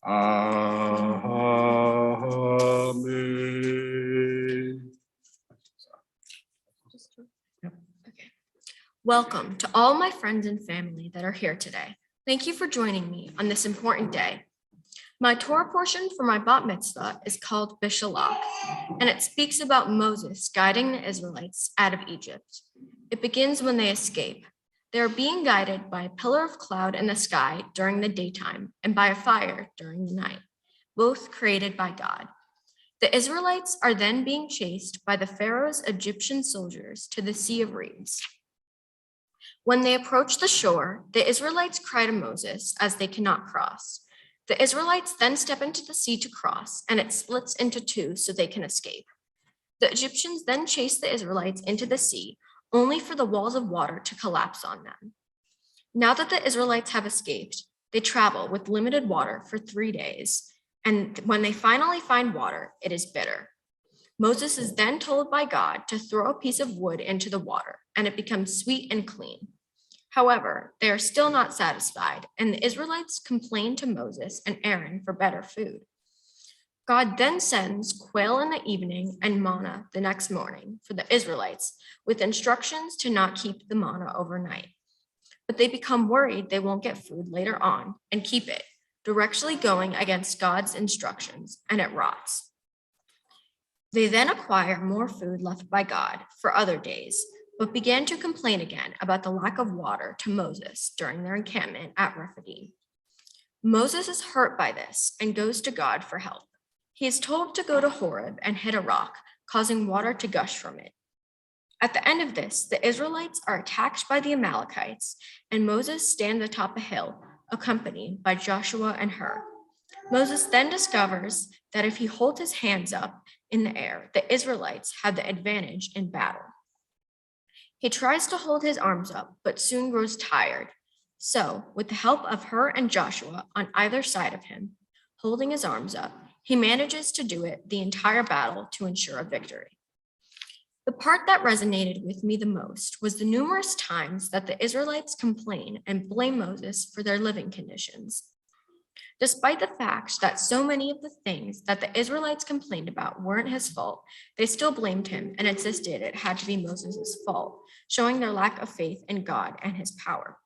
Amen. Welcome to all my friends and family that are here today. Thank you for joining me on this important day. My Torah portion for my bat mitzvah is called Bishalach, and it speaks about Moses guiding the Israelites out of Egypt. It begins when they escape. They are being guided by a pillar of cloud in the sky during the daytime and by a fire during the night, both created by God. The Israelites are then being chased by the Pharaoh's Egyptian soldiers to the Sea of Reeds. When they approach the shore, the Israelites cry to Moses as they cannot cross. The Israelites then step into the sea to cross, and it splits into two so they can escape. The Egyptians then chase the Israelites into the sea, only for the walls of water to collapse on them. Now that the Israelites have escaped, they travel with limited water for 3 days, and when they finally find water, it is bitter. Moses is then told by God to throw a piece of wood into the water, and it becomes sweet and clean. However, they are still not satisfied, and the Israelites complain to Moses and Aaron for better food. God then sends quail in the evening and manna the next morning for the Israelites, with instructions to not keep the manna overnight. But they become worried they won't get food later on and keep it, directly going against God's instructions, and it rots. They then acquire more food left by God for other days, but began to complain again about the lack of water to Moses during their encampment at Rephidim. Moses is hurt by this and goes to God for help. He is told to go to Horeb and hit a rock, causing water to gush from it. At the end of this, the Israelites are attacked by the Amalekites, and Moses stands atop a hill, accompanied by Joshua and Hur. Moses then discovers that if he holds his hands up in the air, the Israelites have the advantage in battle. He tries to hold his arms up, but soon grows tired. So, with the help of Hur and Joshua on either side of him, holding his arms up, he manages to do it the entire battle to ensure a victory. The part that resonated with me the most was the numerous times that the Israelites complain and blame Moses for their living conditions. Despite the fact that so many of the things that the Israelites complained about weren't his fault, they still blamed him and insisted it had to be Moses' fault, showing their lack of faith in God and his power.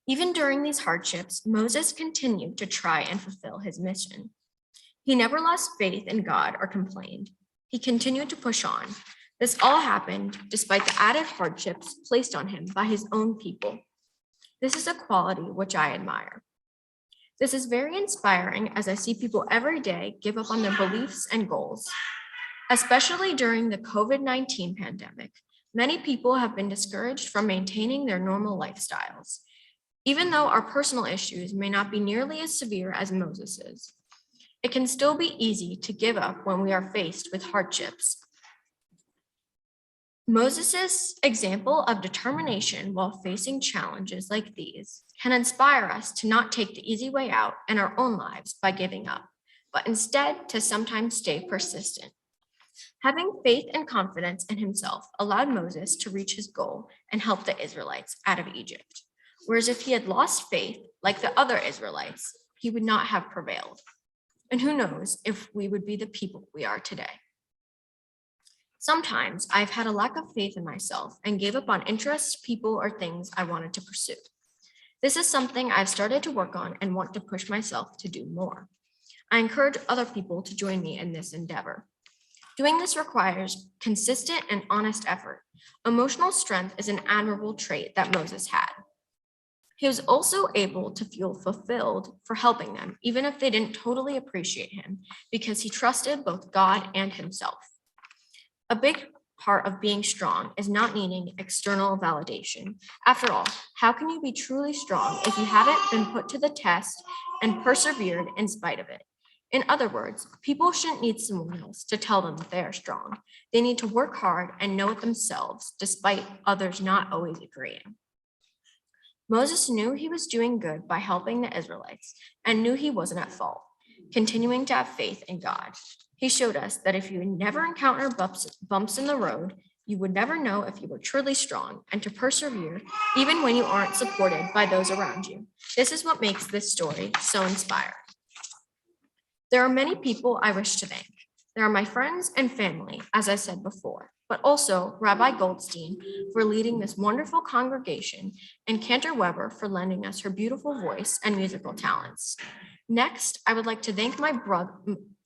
Even during these hardships, Moses continued to try and fulfill his mission. He never lost faith in God or complained. He continued to push on. This all happened despite the added hardships placed on him by his own people. This is a quality which I admire. This is very inspiring as I see people every day give up on their beliefs and goals. Especially during the COVID-19 pandemic, many people have been discouraged from maintaining their normal lifestyles. Even though our personal issues may not be nearly as severe as Moses's, it can still be easy to give up when we are faced with hardships. Moses' example of determination while facing challenges like these can inspire us to not take the easy way out in our own lives by giving up, but instead to sometimes stay persistent. Having faith and confidence in himself allowed Moses to reach his goal and help the Israelites out of Egypt. Whereas if he had lost faith, like the other Israelites, he would not have prevailed. And who knows if we would be the people we are today. Sometimes I've had a lack of faith in myself and gave up on interests, people, or things I wanted to pursue. This is something I've started to work on and want to push myself to do more. I encourage other people to join me in this endeavor. Doing this requires consistent and honest effort. Emotional strength is an admirable trait that Moses had. He was also able to feel fulfilled for helping them, even if they didn't totally appreciate him, because he trusted both God and himself. A big part of being strong is not needing external validation. After all, how can you be truly strong if you haven't been put to the test and persevered in spite of it? In other words, people shouldn't need someone else to tell them that they are strong. They need to work hard and know it themselves, despite others not always agreeing. Moses knew he was doing good by helping the Israelites and knew he wasn't at fault, continuing to have faith in God. He showed us that if you never encounter bumps in the road, you would never know if you were truly strong and to persevere even when you aren't supported by those around you. This is what makes this story so inspiring. There are many people I wish to thank. There are my friends and family, as I said before, but also Rabbi Goldstein for leading this wonderful congregation and Cantor Weber for lending us her beautiful voice and musical talents. Next, I would like to thank my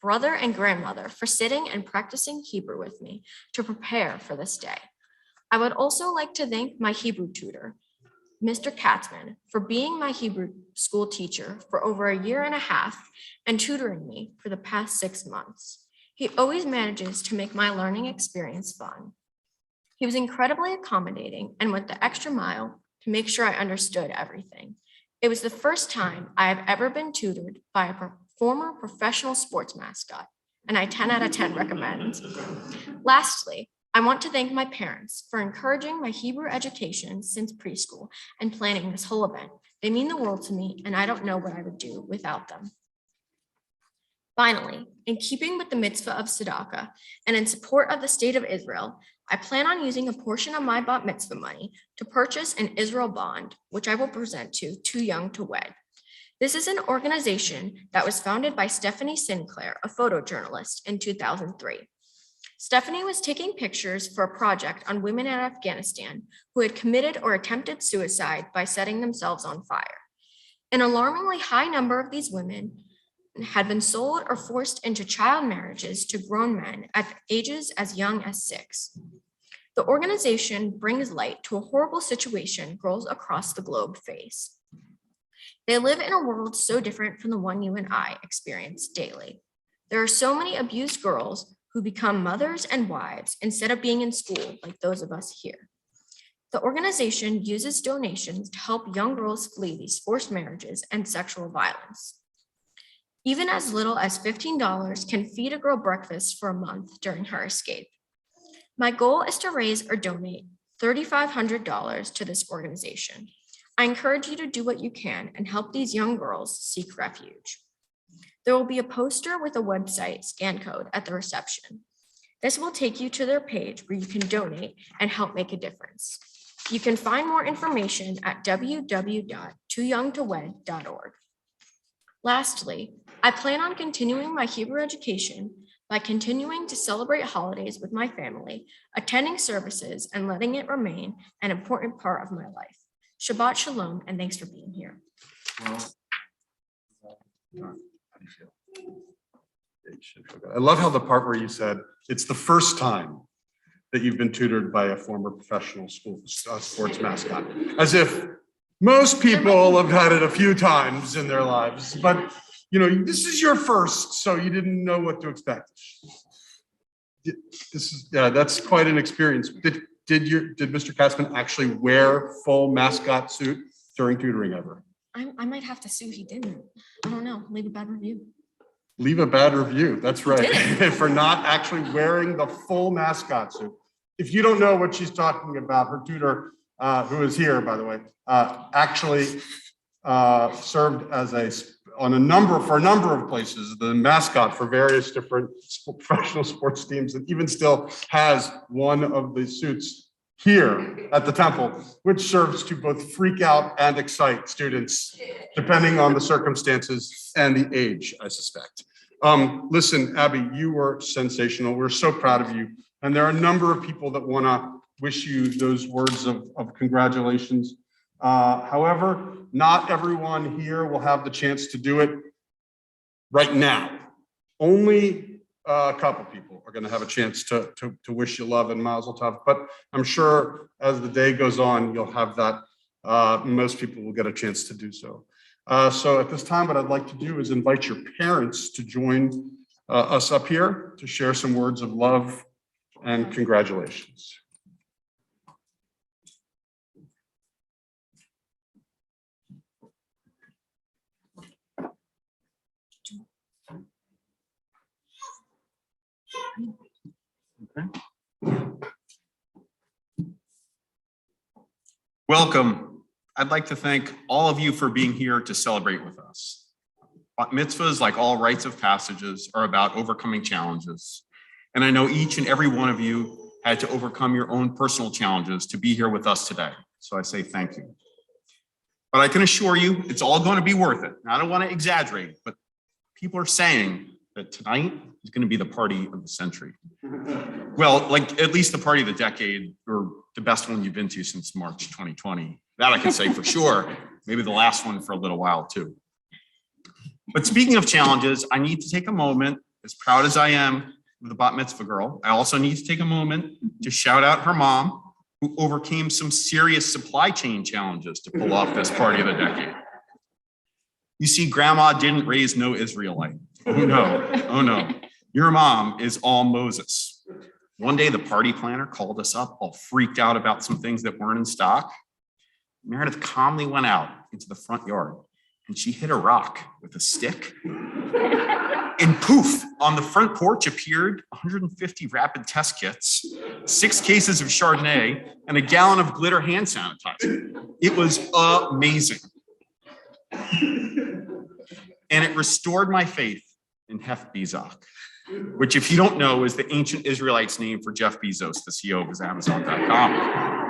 brother and grandmother for sitting and practicing Hebrew with me to prepare for this day. I would also like to thank my Hebrew tutor, Mr. Katzman, for being my Hebrew school teacher for over a year and a half and tutoring me for the past 6 months. He always manages to make my learning experience fun. He was incredibly accommodating and went the extra mile to make sure I understood everything. It was the first time I have ever been tutored by a former professional sports mascot, and I 10 out of 10 recommend. Lastly, I want to thank my parents for encouraging my Hebrew education since preschool and planning this whole event. They mean the world to me, and I don't know what I would do without them. Finally, in keeping with the mitzvah of tzedakah and in support of the state of Israel, I plan on using a portion of my bat mitzvah money to purchase an Israel bond, which I will present to Too Young to Wed. This is an organization that was founded by Stephanie Sinclair, a photojournalist, in 2003. Stephanie was taking pictures for a project on women in Afghanistan who had committed or attempted suicide by setting themselves on fire. An alarmingly high number of these women had been sold or forced into child marriages to grown men at ages as young as 6. The organization brings light to a horrible situation girls across the globe face. They live in a world so different from the one you and I experience daily. There are so many abused girls who become mothers and wives instead of being in school like those of us here. The organization uses donations to help young girls flee these forced marriages and sexual violence. Even as little as $15 can feed a girl breakfast for a month during her escape. My goal is to raise or donate $3,500 to this organization. I encourage you to do what you can and help these young girls seek refuge. There will be a poster with a website scan code at the reception. This will take you to their page where you can donate and help make a difference. You can find more information at www.tooyoungtowed.org. Lastly, I plan on continuing my Hebrew education by continuing to celebrate holidays with my family, attending services, and letting it remain an important part of my life. Shabbat Shalom, and thanks for being here. I love how the part where you said, it's the first time that you've been tutored by a former professional sports mascot, as if most people have had it a few times in their lives, but this is your first, so you didn't know what to expect. That's quite an experience. Did Mr. Katzman actually wear full mascot suit during tutoring ever? I might have to sue. He didn't. I don't know. Leave a bad review. Leave a bad review. That's right. For not actually wearing the full mascot suit. If you don't know what she's talking about, her tutor, who is here, by the way, actually served as for a number of places, the mascot for various different professional sports teams, and even still has one of the suits here at the temple, which serves to both freak out and excite students, depending on the circumstances and the age, I suspect. Listen, Abby, you were sensational. We're so proud of you. And there are a number of people that want to wish you those words of congratulations. However, not everyone here will have the chance to do it right now. Only a couple people are going to have a chance to wish you love and mazel tov, but I'm sure as the day goes on, you'll have that. Most people will get a chance to do so. So at this time, what I'd like to do is invite your parents to join us up here to share some words of love and congratulations. Okay. Welcome. I'd like to thank all of you for being here to celebrate with us. Mitzvahs, like all rites of passages, are about overcoming challenges. And I know each and every one of you had to overcome your own personal challenges to be here with us today. So I say thank you. But I can assure you, it's all going to be worth it. I don't want to exaggerate, but people are saying that tonight is going to be the party of the century. Well, like at least the party of the decade, or the best one you've been to since March 2020. That I can say for sure. Maybe the last one for a little while too. But speaking of challenges, I need to take a moment, as proud as I am of the bat mitzvah girl, I also need to take a moment to shout out her mom, who overcame some serious supply chain challenges to pull off this party of the decade. You see, grandma didn't raise no Israelite. Oh no, oh no. Your mom is all Moses. One day, the party planner called us up, all freaked out about some things that weren't in stock. Meredith calmly went out into the front yard and she hit a rock with a stick. And poof, on the front porch appeared 150 rapid test kits, 6 cases of Chardonnay, and a gallon of glitter hand sanitizer. It was amazing. And it restored my faith in Hef Bezos, which, if you don't know, is the ancient Israelites' name for Jeff Bezos, the CEO of his Amazon.com.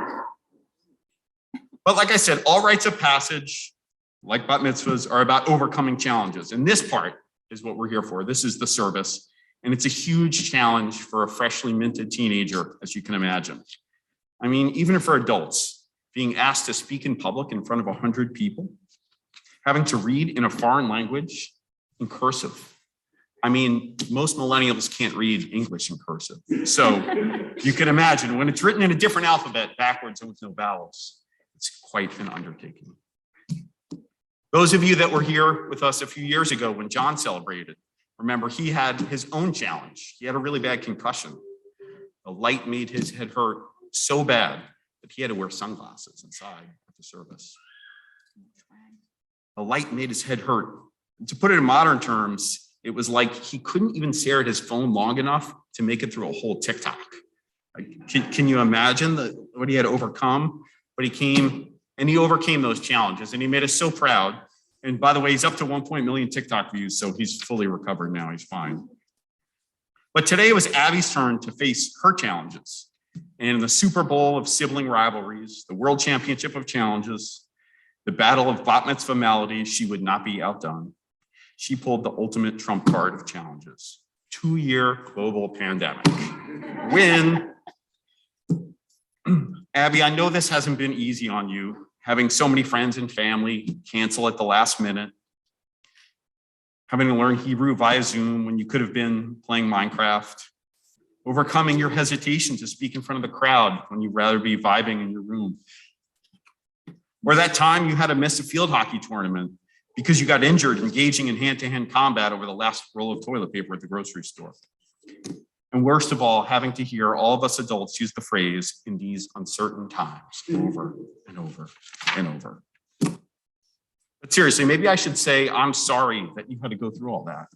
But like I said, all rites of passage, like bat mitzvahs, are about overcoming challenges. And this part is what we're here for. This is the service. And it's a huge challenge for a freshly minted teenager, as you can imagine. I mean, even for adults, being asked to speak in public in front of 100 people, having to read in a foreign language in cursive. I mean, most millennials can't read English in cursive. So you can imagine when it's written in a different alphabet, backwards and with no vowels, it's quite an undertaking. Those of you that were here with us a few years ago when John celebrated, remember he had his own challenge. He had a really bad concussion. The light made his head hurt so bad that he had to wear sunglasses inside at the service. The light made his head hurt. To put it in modern terms, it was like he couldn't even stare at his phone long enough to make it through a whole TikTok. Can you imagine what he had to overcome? But he overcame those challenges, and he made us so proud. And by the way, he's up to 1 million TikTok views, so he's fully recovered now. He's fine. But today it was Abby's turn to face her challenges. And in the Super Bowl of sibling rivalries, the World Championship of Challenges, the battle of bat mitzvah melodies, she would not be outdone. She pulled the ultimate trump card of challenges. 2-year global pandemic. Win. Abby, I know this hasn't been easy on you, having so many friends and family cancel at the last minute, having to learn Hebrew via Zoom when you could have been playing Minecraft, overcoming your hesitation to speak in front of the crowd when you'd rather be vibing in your room. Or that time you had to miss a field hockey tournament because you got injured engaging in hand-to-hand combat over the last roll of toilet paper at the grocery store. And worst of all, having to hear all of us adults use the phrase "in these uncertain times" over and over and over. But seriously, maybe I should say, I'm sorry that you had to go through all that.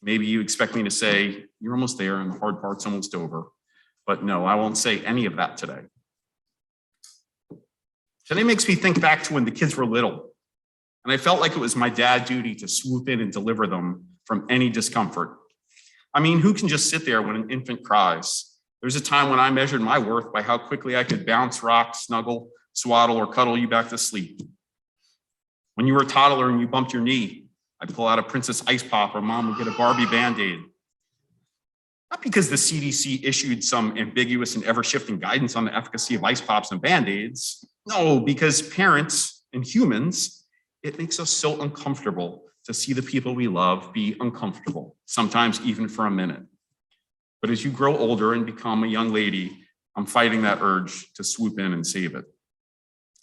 Maybe you expect me to say, you're almost there and the hard part's almost over. But no, I won't say any of that today. Today makes me think back to when the kids were little. And I felt like it was my dad's duty to swoop in and deliver them from any discomfort. I mean, who can just sit there when an infant cries? There's a time when I measured my worth by how quickly I could bounce, rock, snuggle, swaddle, or cuddle you back to sleep. When you were a toddler and you bumped your knee, I'd pull out a Princess Ice Pop or mom would get a Barbie Band-Aid. Not because the CDC issued some ambiguous and ever-shifting guidance on the efficacy of ice pops and Band-Aids. No, because parents and humans, it makes us so uncomfortable to see the people we love be uncomfortable, sometimes even for a minute. But as you grow older and become a young lady, I'm fighting that urge to swoop in and save it.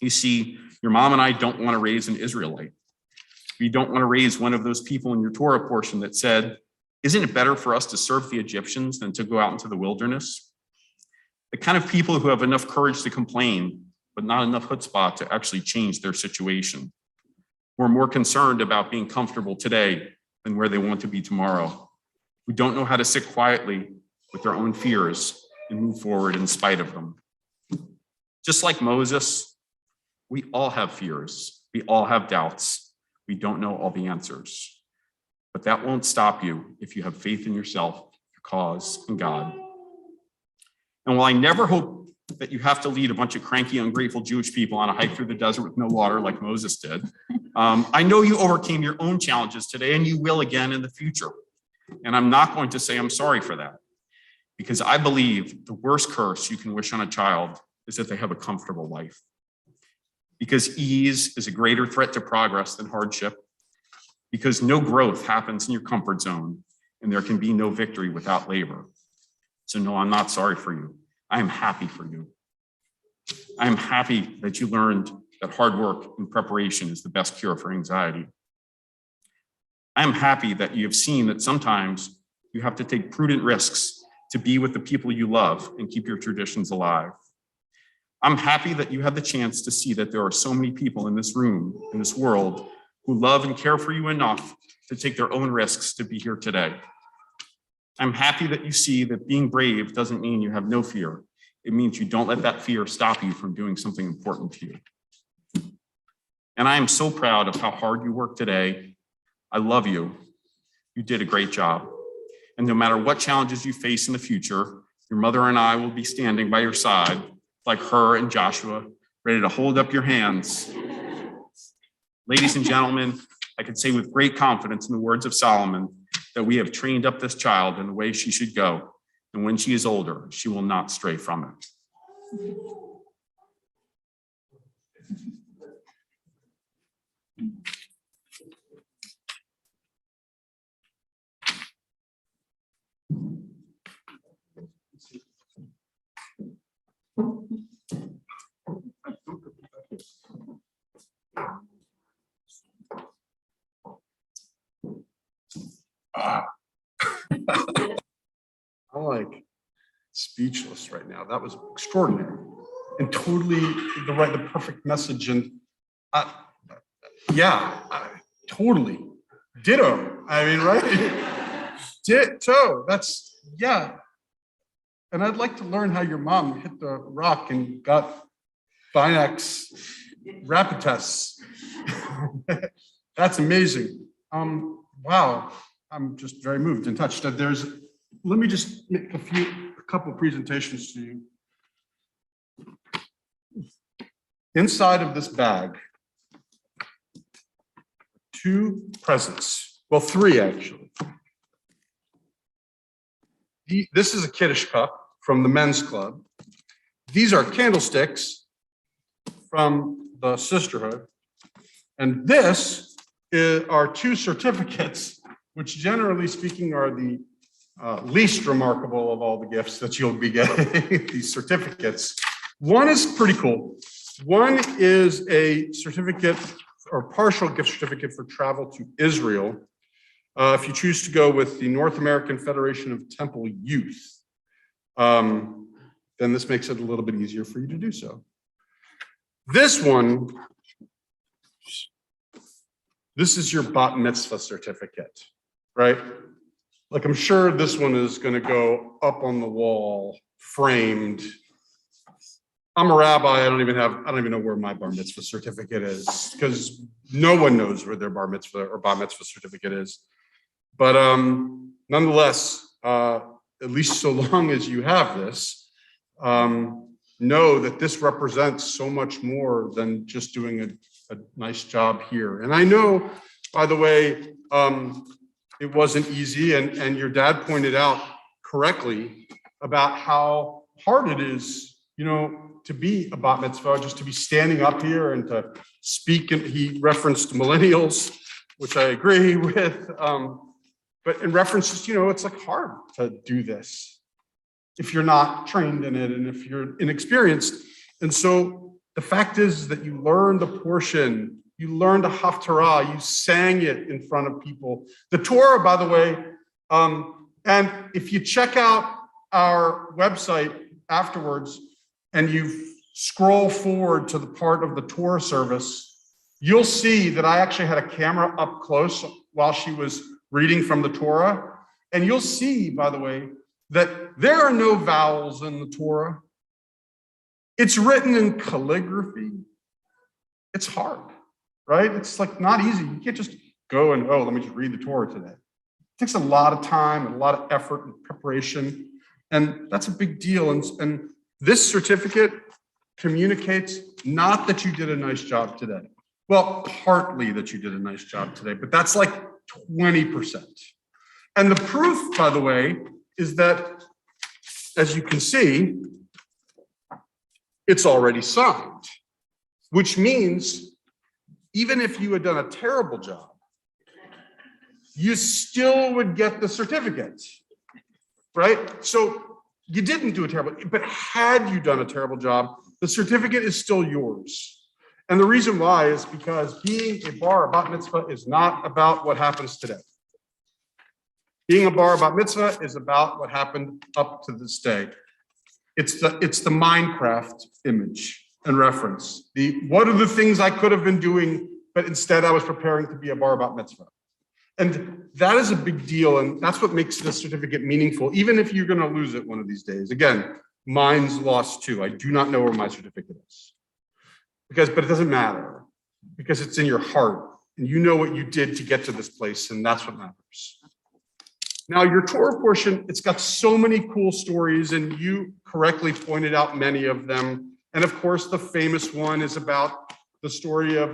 You see, your mom and I don't want to raise an Israelite. We don't want to raise one of those people in your Torah portion that said, isn't it better for us to serve the Egyptians than to go out into the wilderness? The kind of people who have enough courage to complain, but not enough chutzpah to actually change their situation. Who are more concerned about being comfortable today than where they want to be tomorrow. Who don't know how to sit quietly with their own fears and move forward in spite of them. Just like Moses, we all have fears. We all have doubts. We don't know all the answers. But that won't stop you if you have faith in yourself, your cause, and God. And while I never hope that you have to lead a bunch of cranky, ungrateful Jewish people on a hike through the desert with no water like Moses did, I know you overcame your own challenges today and you will again in the future. And I'm not going to say I'm sorry for that, because I believe the worst curse you can wish on a child is that they have a comfortable life. Because ease is a greater threat to progress than hardship. Because no growth happens in your comfort zone, and there can be no victory without labor. So no, I'm not sorry for you. I am happy for you. I am happy that you learned that hard work and preparation is the best cure for anxiety. I am happy that you have seen that sometimes you have to take prudent risks to be with the people you love and keep your traditions alive. I'm happy that you had the chance to see that there are so many people in this room, in this world, who love and care for you enough to take their own risks to be here today. I'm happy that you see that being brave doesn't mean you have no fear. It means you don't let that fear stop you from doing something important to you. And I am so proud of how hard you worked today. I love you. You did a great job. And no matter what challenges you face in the future, your mother and I will be standing by your side, like her and Joshua, ready to hold up your hands. Ladies and gentlemen, I can say with great confidence in the words of Solomon that we have trained up this child in the way she should go. And when she is older, she will not stray from it. I'm like speechless right now. That was extraordinary and totally the perfect message. And totally ditto. I mean, right? Ditto. That's, yeah. And I'd like to learn how your mom hit the rock and got Binax rapid tests. That's amazing. Wow. I'm just very moved and touched. Let me just make a couple of presentations to you. Inside of this bag, 2 presents. Well, 3 actually. This is a Kiddush cup from the men's club. These are candlesticks from the sisterhood. And this are 2 certificates, which generally speaking are the least remarkable of all the gifts that you'll be getting, these certificates. One is pretty cool. One is a certificate or partial gift certificate for travel to Israel. If you choose to go with the North American Federation of Temple Youth, then this makes it a little bit easier for you to do so. This one, this is your bat mitzvah certificate, right? Like I'm sure this one is going to go up on the wall, framed. I'm a rabbi. I don't even know where my bar mitzvah certificate is because no one knows where their bar mitzvah or bat mitzvah certificate is. But nonetheless, at least so long as you have this, know that this represents so much more than just doing a nice job here. And I know, by the way, it wasn't easy, and your dad pointed out correctly about how hard it is, to be a bat mitzvah, just to be standing up here and to speak. And he referenced millennials, which I agree with. But in references, it's like hard to do this if you're not trained in it and if you're inexperienced. And so the fact is that you learned a portion, you learned a Haftarah, you sang it in front of people. The Torah, by the way, and if you check out our website afterwards and you scroll forward to the part of the Torah service, you'll see that I actually had a camera up close while she was reading from the Torah. And you'll see, by the way, that there are no vowels in the Torah. It's written in calligraphy. It's hard, right? It's like not easy. You can't just go and, let me just read the Torah today. It takes a lot of time and a lot of effort and preparation. And that's a big deal. And this certificate communicates not that you did a nice job today. Well, partly that you did a nice job today, but that's like 20%. And the proof, by the way, is that, as you can see, it's already signed, which means even if you had done a terrible job, you still would get the certificate, right? So you didn't do a terrible, but had you done a terrible job, the certificate is still yours. And the reason why is because being a bat mitzvah is not about what happens today. Being a bar bat mitzvah is about what happened up to this day. It's the Minecraft image and reference. What are the things I could have been doing, but instead I was preparing to be a bar bat mitzvah. And that is a big deal, and that's what makes this certificate meaningful, even if you're going to lose it one of these days. Again, mine's lost too. I do not know where my certificate is. But it doesn't matter, because it's in your heart, and you know what you did to get to this place, and that's what matters. Now, your Torah portion, it's got so many cool stories, and you correctly pointed out many of them. And of course, the famous one is about the story of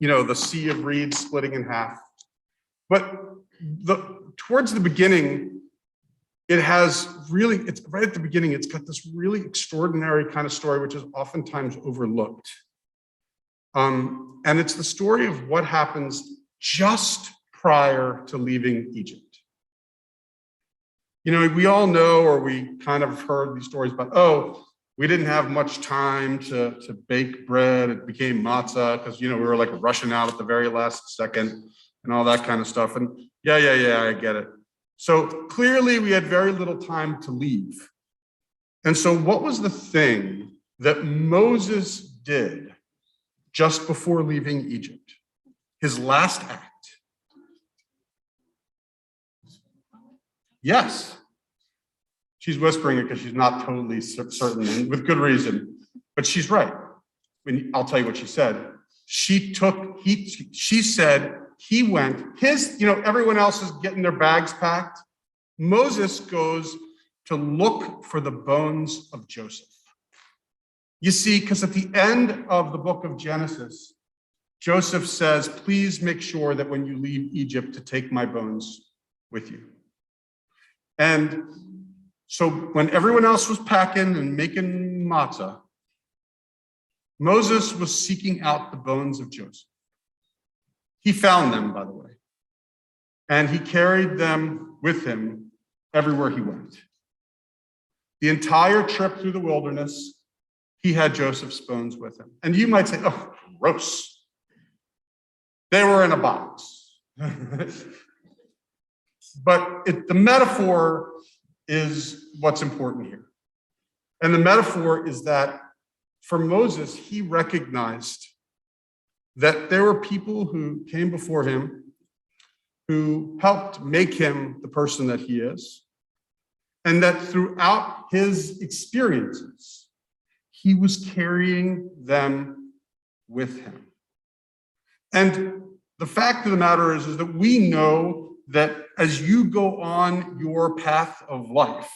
the Sea of Reeds splitting in half. But towards the beginning, it's right at the beginning, it's got this really extraordinary kind of story, which is oftentimes overlooked. And it's the story of what happens just prior to leaving Egypt. We all know, or we kind of heard these stories about, we didn't have much time to bake bread. It became matzah because, we were like rushing out at the very last second and all that kind of stuff. And yeah, I get it. So clearly we had very little time to leave. And so what was the thing that Moses did just before leaving Egypt? His last act. Yes. She's whispering it because she's not totally certain, and with good reason, but she's right. I'll tell you what she said. She said he went, everyone else is getting their bags packed. Moses goes to look for the bones of Joseph. You see, because at the end of the book of Genesis, Joseph says, please make sure that when you leave Egypt to take my bones with you. And so when everyone else was packing and making matzah, Moses was seeking out the bones of Joseph. He found them, by the way, and he carried them with him everywhere he went. The entire trip through the wilderness, he had Joseph's bones with him. And you might say, oh, gross. They were in a box. But the metaphor is what's important here. And the metaphor is that for Moses, he recognized that there were people who came before him who helped make him the person that he is, and that throughout his experiences, he was carrying them with him. And the fact of the matter is that we know that as you go on your path of life,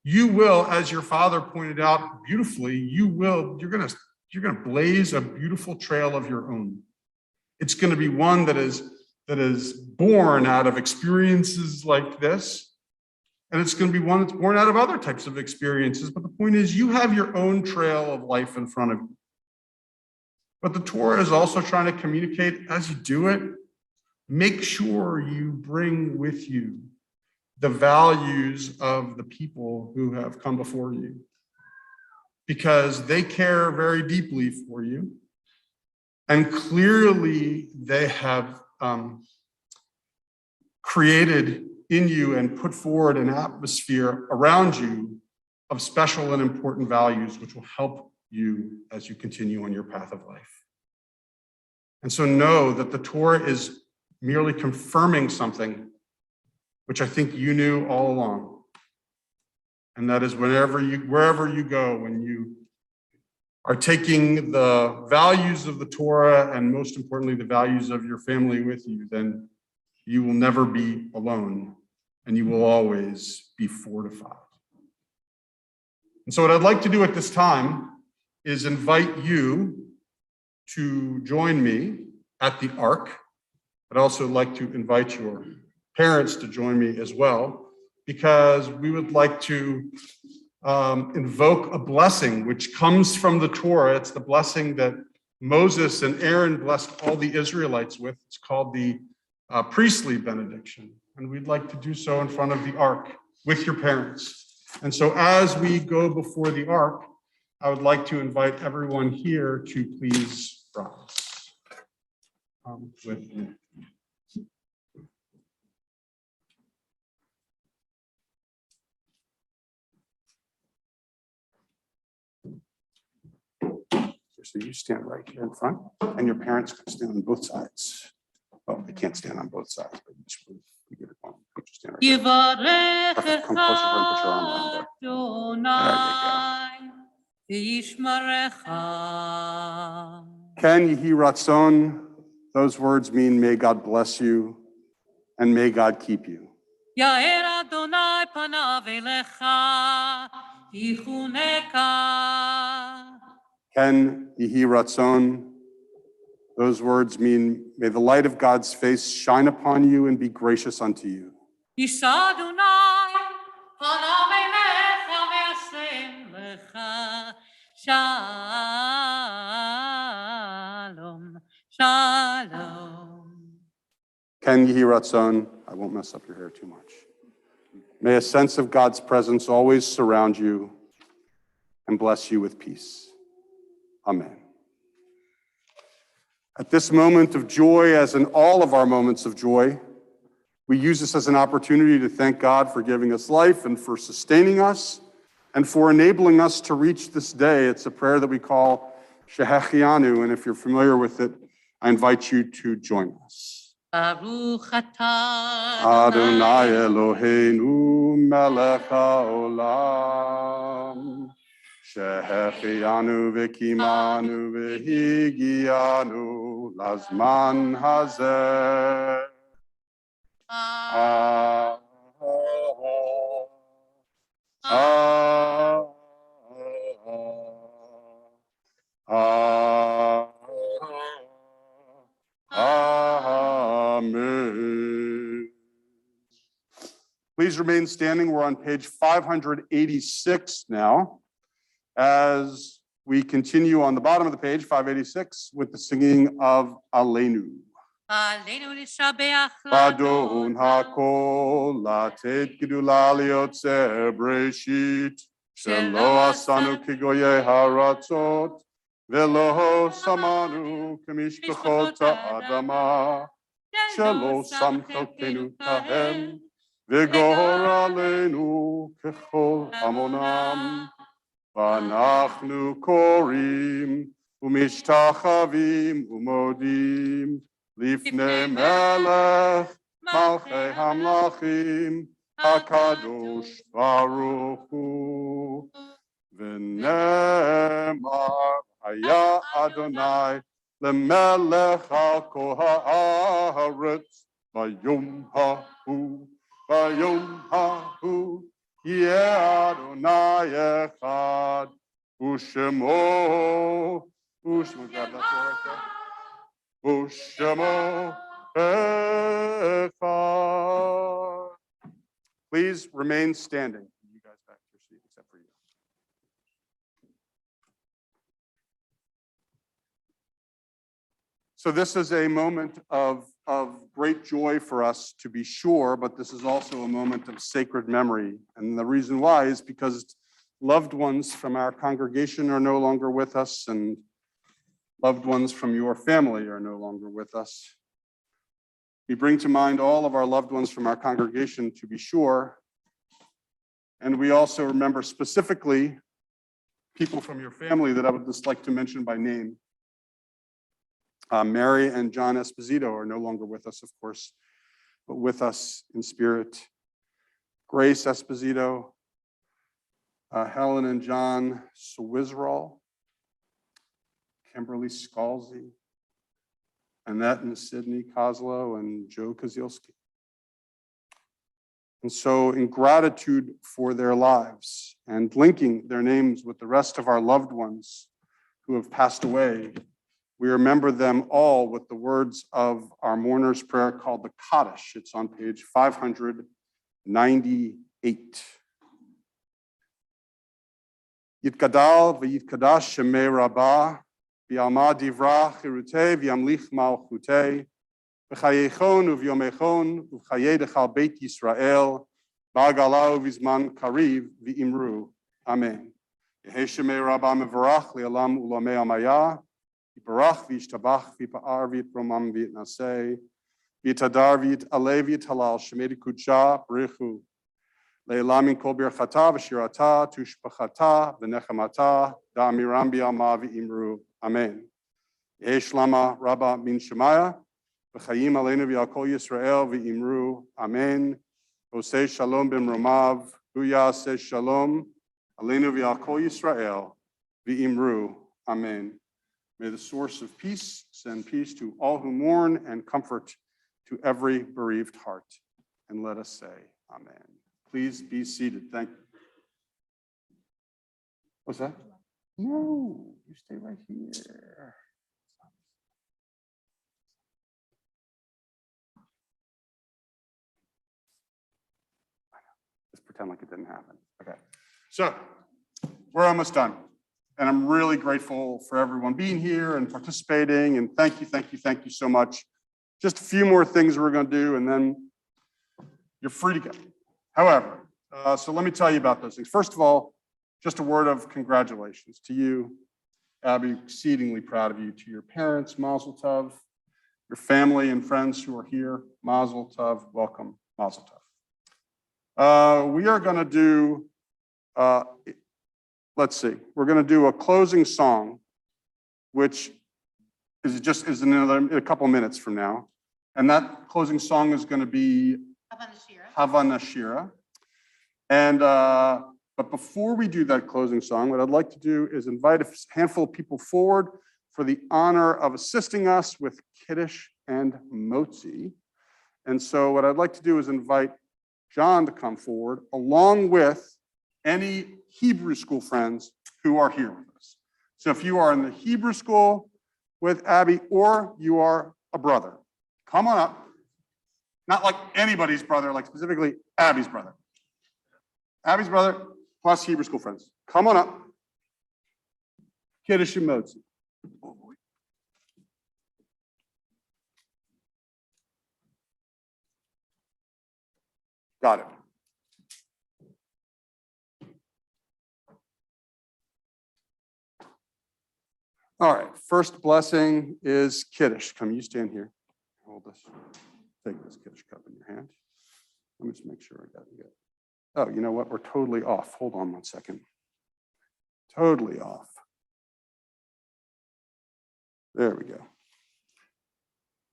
you will, as your father pointed out beautifully, you're gonna blaze a beautiful trail of your own. It's gonna be one that is born out of experiences like this, and it's gonna be one that's born out of other types of experiences. But the point is, you have your own trail of life in front of you. But the Torah is also trying to communicate, as you do it, make sure you bring with you the values of the people who have come before you, because they care very deeply for you. And clearly they have created in you and put forward an atmosphere around you of special and important values, which will help you as you continue on your path of life. And so know that the Torah is merely confirming something which I think you knew all along. And that is wherever you go, when you are taking the values of the Torah and most importantly, the values of your family with you, then you will never be alone and you will always be fortified. And so what I'd like to do at this time is invite you to join me at the Ark. I'd also like to invite your parents to join me as well, because we would like to invoke a blessing which comes from the Torah. It's the blessing that Moses and Aaron blessed all the Israelites with. It's called the priestly benediction. And we'd like to do so in front of the Ark with your parents. And so as we go before the Ark, I would like to invite everyone here to please rise with me. So you stand right here in front, and your parents can stand on both sides. Well, they can't stand on both sides, but each move, you get it one. You just stand right here. Perfect. Come closer and put your arm around there. There you go. Ken Yehi Ratzon, those words mean may God bless you and may God keep you. יאר אדוני פניו אליך, תחונקה. Ken Yehi Ratzon, those words mean may the light of God's face shine upon you and be gracious unto you. יישא אדוני פניו אליך וישם לך שלום, שלום. Ken Yehi Ratzon, I won't mess up your hair too much. May a sense of God's presence always surround you and bless you with peace. Amen. At this moment of joy, as in all of our moments of joy, we use this as an opportunity to thank God for giving us life and for sustaining us and for enabling us to reach this day. It's a prayer that we call Shehechianu, and if you're familiar with it, I invite you to join us. ברוך אתה Adonai Eloheinu melech haolam, shehechianu v'kimanu v'higianu lazman hazeh. Amen. Please remain standing. We're on page 586 now, as we continue on the bottom of the page, 586, with the singing of Aleinu. עלינו לשבח Adon hakol latet gedula liotzer breshit shelo asanu kigoye haratzot velo samanu kemishpachot ha'adama shelo sam chelkenu kahem v'gor aleinu kechol hamonam v'anachnu korim umishtachavim umodim Lifnei melech malchei hamlachim hakadosh baruch hu v'nemar haya Adonai lemelech al kol haaretz bayom hahu yeh Adonai echad u'shemo grab that door right there. Please remain standing. You guys back to your seat, except for you. So this is a moment of great joy for us, to be sure, but this is also a moment of sacred memory. And the reason why is because loved ones from our congregation are no longer with us, and loved ones from your family are no longer with us. We bring to mind all of our loved ones from our congregation, to be sure. And we also remember specifically people from your family that I would just like to mention by name. Mary and John Esposito are no longer with us, of course, but with us in spirit. Grace Esposito, Helen and John Sawizral, Kimberly Scalzi, Annette and Sydney Kozlow, and Joe Kozielski. And so in gratitude for their lives and linking their names with the rest of our loved ones who have passed away, we remember them all with the words of our mourner's prayer called the Kaddish. It's on page 598. Yitkadal v'yitkadash shemei rabbah, v'yalma divra chirutei v'yamlich malchutei, v'chayechon uv'yomechon uv'chayei dechal beit Yisrael, ba'agala uv'izman kariv v'imru. Amen. Yehei shemei rabbah mevarach li'alam ulamei amaya, v'barach v'yishtabach v'pa'ar v'yitromam v'yitnasei, v'yitadar v'yitalei v'yitalal shemei dekudsha b'richu. Le'elah min kol birchata v'shirata tushpachata v'nechamata da'amiram bi'alma v'imru. Amen. Yesh lama rabba min shemaya v'chayim aleinu v'al kol Yisrael v'imru. Amen. Oseh shalom b'mromav v'yaseh shalom aleinu v'al kol Yisrael v'imru. Amen. May the source of peace send peace to all who mourn and comfort to every bereaved heart. And let us say amen. Please be seated. Thank you. What's that? No, you stay right here. Just pretend like it didn't happen. Okay. So we're almost done. And I'm really grateful for everyone being here and participating. And thank you so much. Just a few more things we're going to do, and then you're free to go. However, so let me tell you about those things. First of all, just a word of congratulations to you. Abby, exceedingly proud of you. To your parents, Mazel Tov. Your family and friends who are here, Mazel Tov. Welcome, Mazel Tov. We are going to do, let's see, we're going to do a closing song, which is in a couple minutes from now. And that closing song is going to be Havana Shira. And but before we do that closing song, what I'd like to do is invite a handful of people forward for the honor of assisting us with Kiddush and Motzi. And so what I'd like to do is invite John to come forward, along with any Hebrew school friends who are here with us. So if you are in the Hebrew school with Abby, or you are a brother, come on up. Not like anybody's brother, like specifically Abby's brother. Abby's brother plus Hebrew school friends. Come on up. Kiddush and Motzi. Got it. All right, first blessing is Kiddush. Come, you stand here. Hold this. Take this Kiddush cup in your hand. Let me just make sure I got it. Oh, you know what? We're totally off. Hold on one second. Totally off. There we go.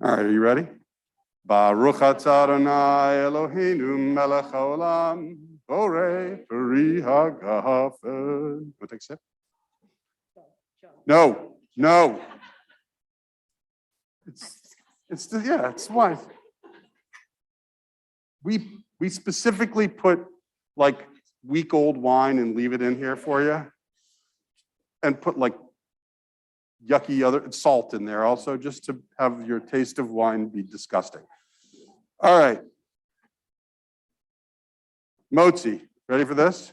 All right, are you ready? Baruch atah Adonai Eloheinu melech haolam borei peri hagafen. Want to take a sip? No. It's wine. We specifically put like week-old wine and leave it in here for you, and put like yucky other salt in there also, just to have your taste of wine be disgusting. All right. Motzi, ready for this?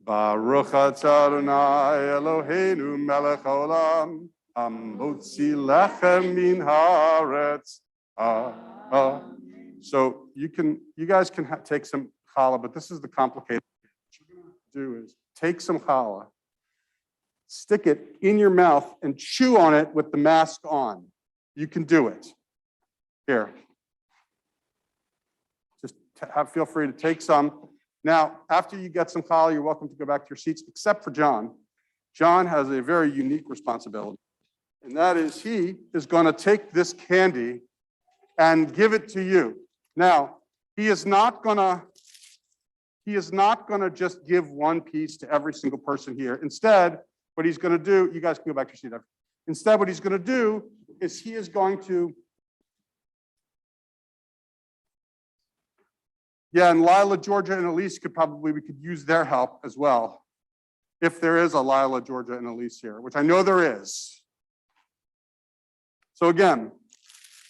Baruch atah Adonai Eloheinu melech haolam hamotzi lechem min haaretz. So you guys can take some challah, but this is the complicated. What you're going to do is take some challah, stick it in your mouth, and chew on it with the mask on. You can do it. Here. Just feel free to take some. Now, after you get some challah, you're welcome to go back to your seats, except for John. John has a very unique responsibility, and that is he is going to take this candy and give it to you. Now, he is not going to just give one piece to every single person here. Instead, what he's going to do, you guys can go back to your seat. Instead, what he's going to do is he is going to, and Lila, Georgia, and Elise we could use their help as well. If there is a Lila, Georgia, and Elise here, which I know there is. So again,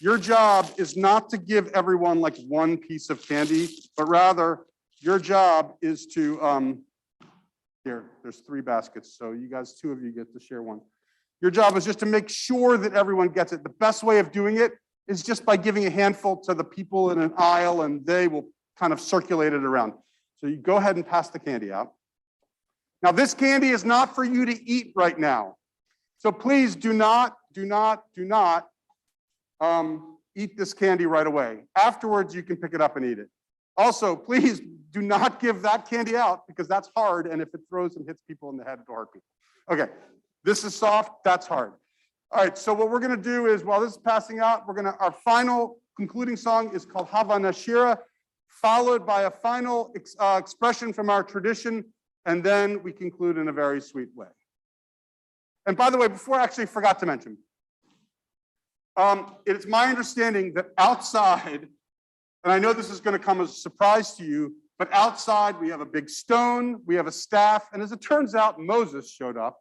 your job is not to give everyone like one piece of candy, but rather your job is to, here, there's 3 baskets. So you guys, 2 of you get to share one. Your job is just to make sure that everyone gets it. The best way of doing it is just by giving a handful to the people in an aisle, and they will kind of circulate it around. So you go ahead and pass the candy out. Now, this candy is not for you to eat right now. So please do not eat this candy right away. Afterwards, you can pick it up and eat it. Also, please do not give that candy out because that's hard. And if it throws and hits people in the head, it'll hurt people. Okay, this is soft, that's hard. All right, so what we're gonna do is while this is passing out, our final concluding song is called Hava Nashira, followed by a final expression from our tradition, and then we conclude in a very sweet way. And by the way, before I actually forgot to mention, it's my understanding that outside, and I know this is going to come as a surprise to you, but outside we have a big stone, we have a staff, and as it turns out, Moses showed up,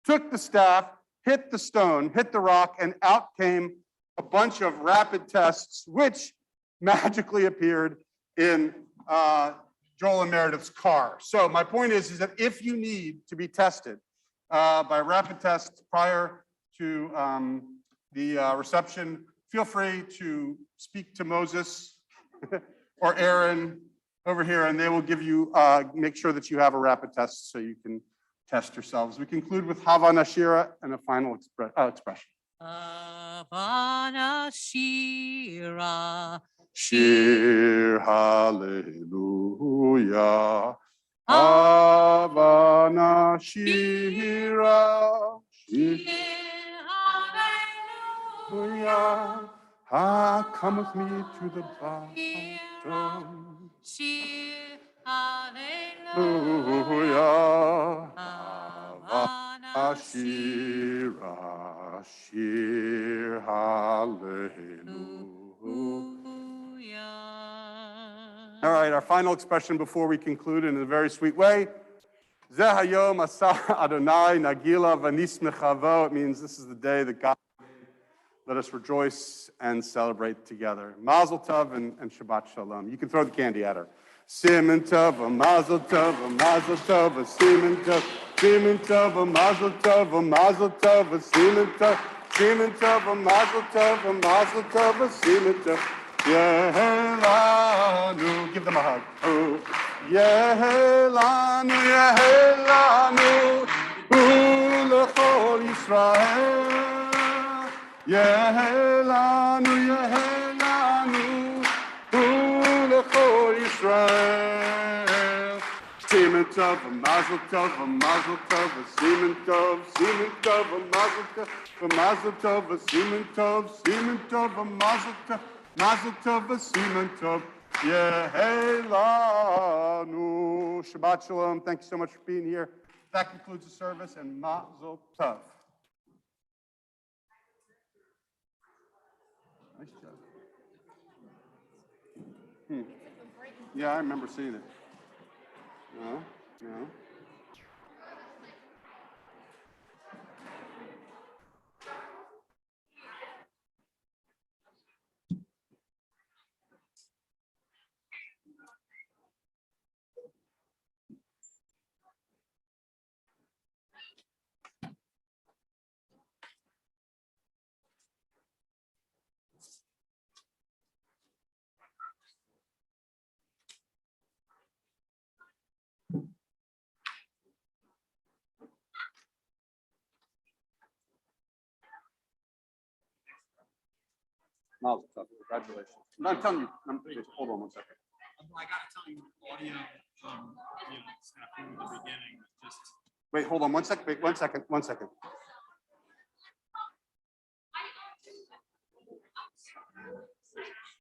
took the staff, hit the stone, hit the rock, and out came a bunch of rapid tests, which magically appeared in Joel and Meredith's car. So my point is that if you need to be tested by rapid test prior to the reception, feel free to speak to Moses or Aaron over here, and they will give you, make sure that you have a rapid test so you can test yourselves. We conclude with Hava Nashira and a final expression. Hava Nashira. Shir Hallelujah. Hava Nashira. Shir Hallelujah. Come with me to the bottom. Shir Hallelujah. Hava Nashira. Shir Hallelujah. All right, our final expression before we conclude in a very sweet way. Zeh hayom asa Adonai nagila v'nismechavo. It means this is the day that God made. Let us rejoice and celebrate together. Mazel tov and Shabbat shalom. You can throw the candy at her. Siman tov, mazel tov, mazel tov, siman tov, siman tov, mazel tov, mazel tov, siman tov, siman tov, mazel tov, mazel tov, siman tov. Yehelanu, give them a hug. Oh, Yehelanu, Yehelanu, Ulechol Yisrael. Yehelanu, Yehelanu, Ulechol Yisrael. Siman tov, mazel tov, mazel tov, siman tov, siman tov, mazel tov, mazel tov, siman tov, siman tov, mazel tov. Mazel tov, siman tov, yehelanu. Shabbat shalom. Thank you so much for being here. That concludes the service, and mazel tov. Nice job. Yeah, I remember seeing it. No. Mazel tov. Congratulations. No, I'm telling you. Hold on one second. I gotta tell you, audio, snafu in the beginning, just. Wait, hold on one second. Wait, 1 second. 1 second.